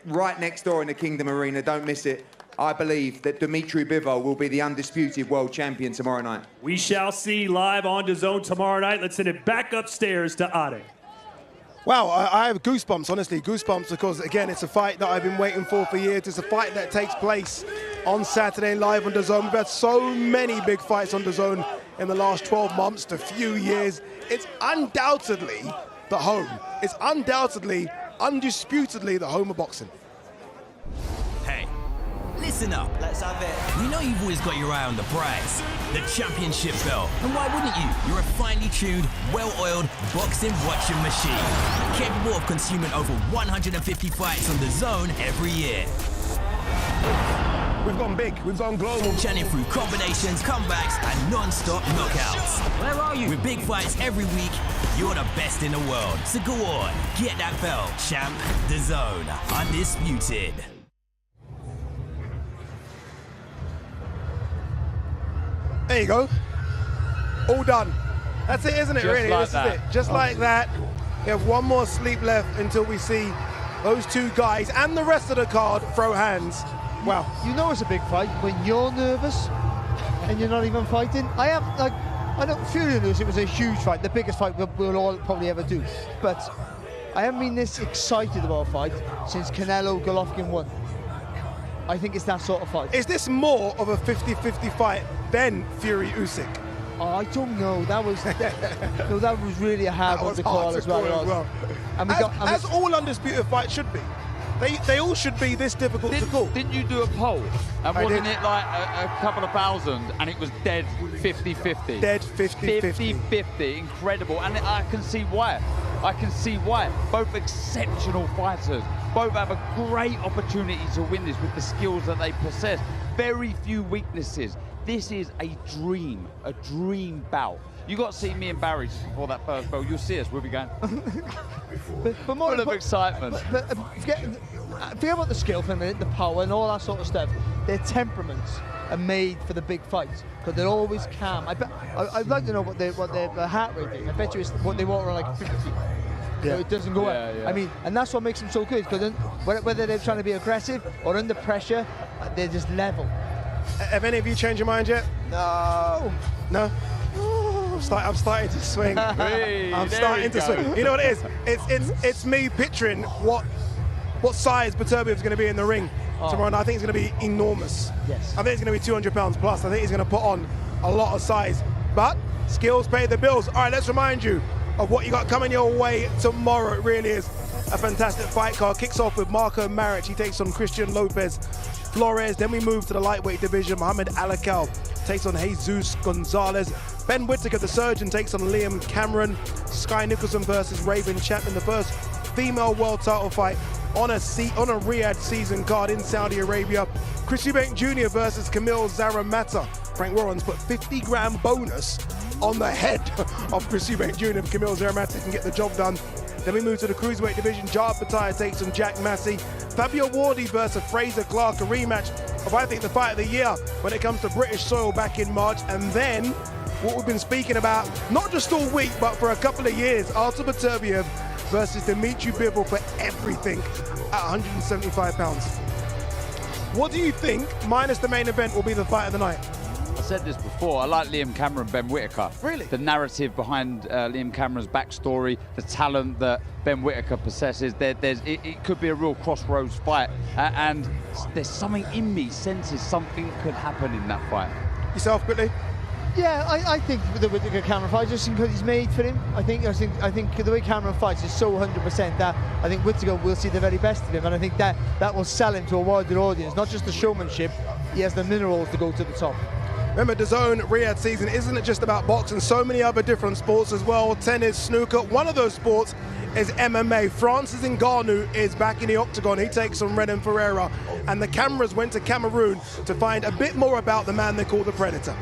Right next door in the Kingdom Arena. Don't miss it. I believe that Dmitry Bivol will be the undisputed world champion tomorrow night. We shall see live on DAZN tomorrow night. Let's send it back upstairs to Ade. Wow, I have goosebumps, honestly, goosebumps, because, again, it's a fight that I've been waiting for years. It's a fight that takes place on Saturday live on DAZN. We've had so many big fights on DAZN in the last 12 months to few years. It's undoubtedly the home. It's undoubtedly, undisputedly the home of boxing. Hey, listen Listen up. Let's have it. We know you've always got your eye on the prize, the championship belt. And why wouldn't you? You're a finely tuned, well-oiled boxing watching machine, capable of consuming over 150 fights on DAZN every year. We've gone big, we've gone global. Churning through combinations, comebacks, and non-stop knockouts. Where are you? With big fights every week, you're the best in the world. So go on, get that belt, champ. DAZN, undisputed. There you go. All done. That's it, isn't it, really? Like this is it. Just like that. We have one more sleep left until we see those two guys and the rest of the card throw hands. Wow. You know it's a big fight when you're nervous and you're not even fighting. I don't feel nervous. It was a huge fight, the biggest fight we'll all probably ever do. But I haven't been this excited about a fight since Canelo Golovkin won. I think it's that sort of fight. Is this more of a 50-50 fight than Fury Usyk? Oh, I don't know. That was no, that was really a hard one to call as well. And as all undisputed fights should be. They all should be this difficult to call. Didn't you do a poll? And wasn't it like a couple of thousand and it was dead 50-50? Dead 50-50. 50-50, incredible. And I can see why. Both exceptional fighters. Both have a great opportunity to win this with the skills that they possess. Very few weaknesses. This is a dream bout. You got to see me and Barry just before that first bell. You'll see us. We'll be going. but more full of excitement. Forget about the skill for a minute, the power and all that sort of stuff. Their temperaments are made for the big fights because they're always calm. I'd like to know what their heart rate is. I bet you it's what they walk around like 50. So it doesn't go up. Yeah. I mean, and that's what makes them so good because whether they're trying to be aggressive or under pressure, they're just level. Have any of you changed your mind yet? No. No? I'm starting to swing. I'm starting to swing. You know what it is? It's me picturing what size Beterbiev is going to be in the ring tomorrow night. I think it's going to be enormous. Yes. I think it's going to be 200 pounds plus. I think he's going to put on a lot of size. But skills pay the bills. All right, let's remind you of what you got coming your way tomorrow. It really is a fantastic fight card. Kicks off with Marco Maric. He takes on Christian Lopez Flores. Then we move to the lightweight division. Mohamed Alakal takes on Jesus Gonzalez. Ben Whittaker, the surgeon, takes on Liam Cameron. Sky Nicholson versus Raven Chapman, the first female world title fight on a Riyadh season card in Saudi Arabia. Chris Eubank Jr. versus Kamil Zaramata. Frank Warren's put 50 grand bonus on the head of Chris Eubank Jr. if Kamil Zaramata can get the job done. Then we move to the cruiserweight division. Jard Bataille takes on Jack Massey. Fabio Wardy versus Fraser Clark, a rematch of, I think, the fight of the year when it comes to British soil back in March. And then what we've been speaking about, not just all week, but for a couple of years, Artur Beterbiev versus Dmitry Bivol for everything at 175 pounds. What do you think, minus the main event, will be the fight of the night? I said this before, I like Liam Cameron, Ben Whittaker. Really? The narrative behind Liam Cameron's backstory, the talent that Ben Whittaker possesses, it could be a real crossroads fight. And there's something in me senses something could happen in that fight. Yourself, quickly? Yeah, I think the Whittaker Cameron fight, just because he's made for him. I think the way Cameron fights is so 100% that I think Whittaker will see the very best of him, and I think that will sell him to a wider audience. Not just the showmanship, he has the minerals to go to the top. Remember, DAZN Riyadh season isn't just about boxing, so many other different sports as well. Tennis, snooker, one of those sports is MMA. Francis Ngannou is back in the octagon. He takes on Renan Ferreira, and the cameras went to Cameroon to find a bit more about the man they call the Predator.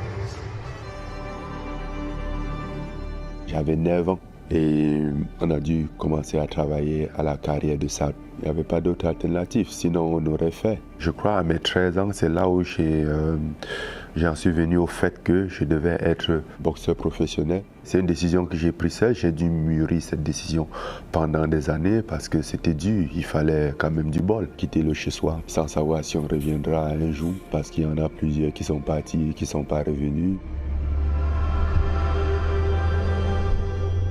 J'avais 9 ans et on a dû commencer à travailler à la carrière de sable. Il n'y avait pas d'autre alternative, sinon on aurait fait. Je crois à mes 13 ans, c'est là où j'en suis venu au fait que je devais être boxeur professionnel. C'est une décision que j'ai prise seule. J'ai dû mûrir cette décision pendant des années parce que c'était dur. Il fallait quand même du bol. Quitter le chez-soi sans savoir si on reviendra un jour parce qu'il y en a plusieurs qui sont partis et qui ne sont pas revenus.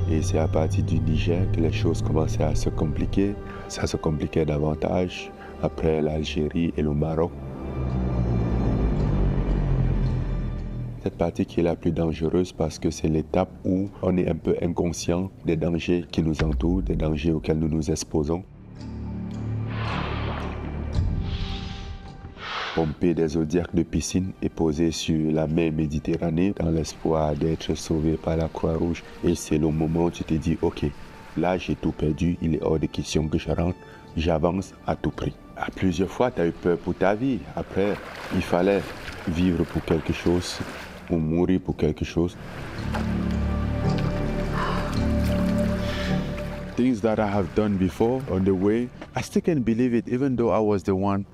Et c'est à partir du Niger que les choses commençaient à se compliquer. Ça se compliquait davantage après l'Algérie et le Maroc. Cette partie qui est la plus dangereuse parce que c'est l'étape où on est un peu inconscient des dangers qui nous entourent, des dangers auxquels nous nous exposons. pomper des zodiacs de piscine et poser sur la mer Méditerranée dans l'espoir d'être sauvé par la Croix-Rouge. Et c'est le moment où tu te dis, ok, là j'ai tout perdu, il est hors de question que je rentre, j'avance à tout prix. À plusieurs fois, tu as eu peur pour ta vie. Après, il fallait vivre pour quelque chose ou mourir pour quelque chose. Things that I have done before on the way, I still can't believe it, even though I was the one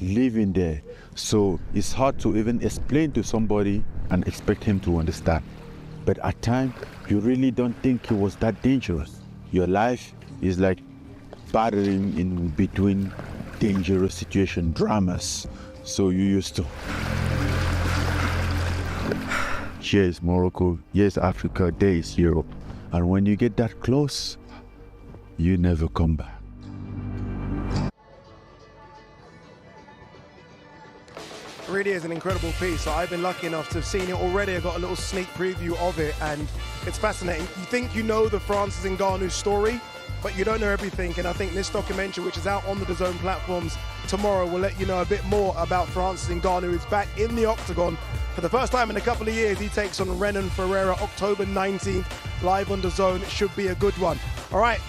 living there. So it's hard to even explain to somebody and expect him to understand. But at times, you really don't think it was that dangerous. Your life is like battling in between dangerous situation, dramas. So you used to. Yes, Morocco, yes, Africa, there is Europe. And when you get that close, you never come back. It really is an incredible piece. So I've been lucky enough to have seen it already. I got a little sneak preview of it, and it's fascinating. You think you know the Francis Ngannou story, but you don't know everything. And I think this documentary, which is out on the DAZN platforms tomorrow, will let you know a bit more about Francis Ngannou, who's back in the octagon for the first time in a couple of years. He takes on Renan Ferreira October 19th, live on DAZN. It should be a good one. All right.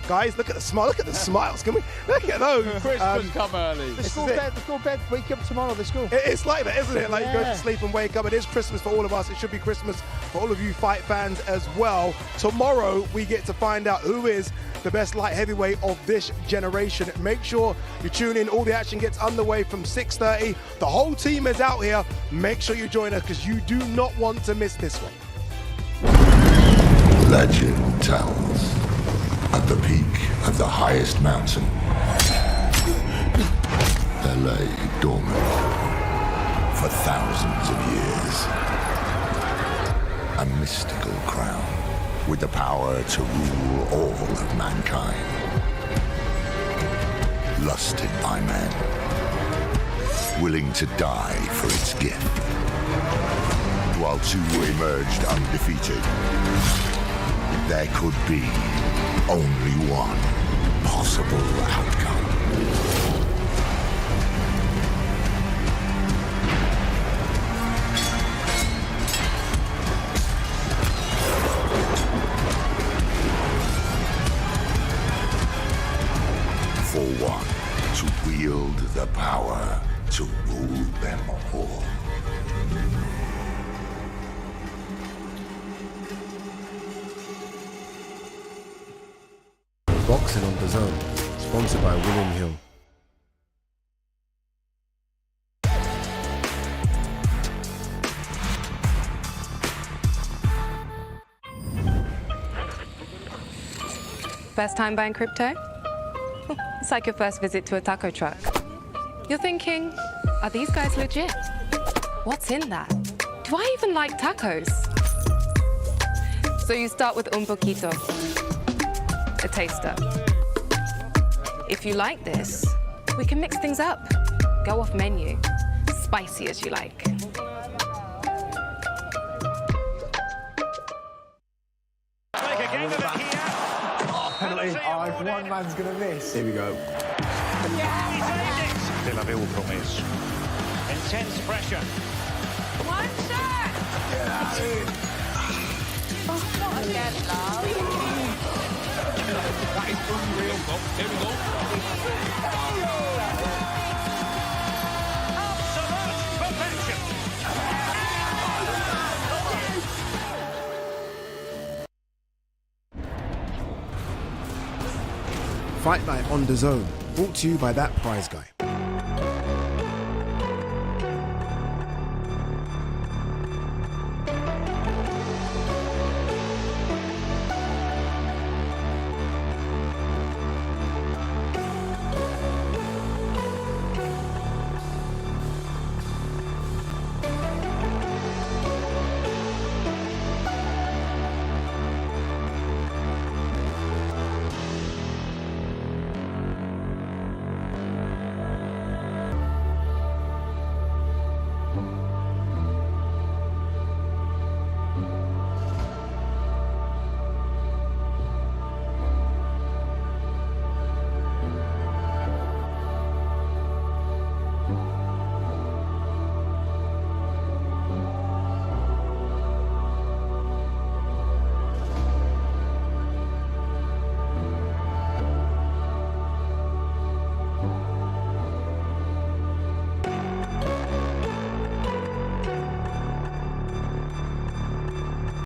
Guys, look at the smile. Look at the smiles. Can we look at those? Christmas come early. The school bed, wake up tomorrow, the school. It's like that, isn't it? Like you go to sleep and wake up. It is Christmas for all of us. It should be Christmas for all of you fight fans as well. Tomorrow, we get to find out who is the best light heavyweight of this generation. Make sure you tune in. All the action gets underway from 6:30. The whole team is out here. Make sure you join us because you do not want to miss this one. Legend tells. At the peak of the highest mountain, there lay dormant for thousands of years a mystical crown with the power to rule all of mankind. Lusted by men, willing to die for its gift, while two emerged undefeated. There could be only one possible outcome. For one to wield the power to rule them all. Boxing on DAZN, sponsored by William Hill. First time buying crypto? It's like your first visit to a taco truck. You're thinking, are these guys legit? What's in that? Do I even like tacos? So you start with un poquito. A taster. If you like this, we can mix things up. Go off menu. Spicy as you like. Penalty. Oh, if one man's going to miss. Here we go. Still avevo promesso. Intense pressure. One shot! Not again, love. That is unreal, Bob. Here we go. Absolute perfection. Fight Night on DAZN, brought to you by That Prize Guy.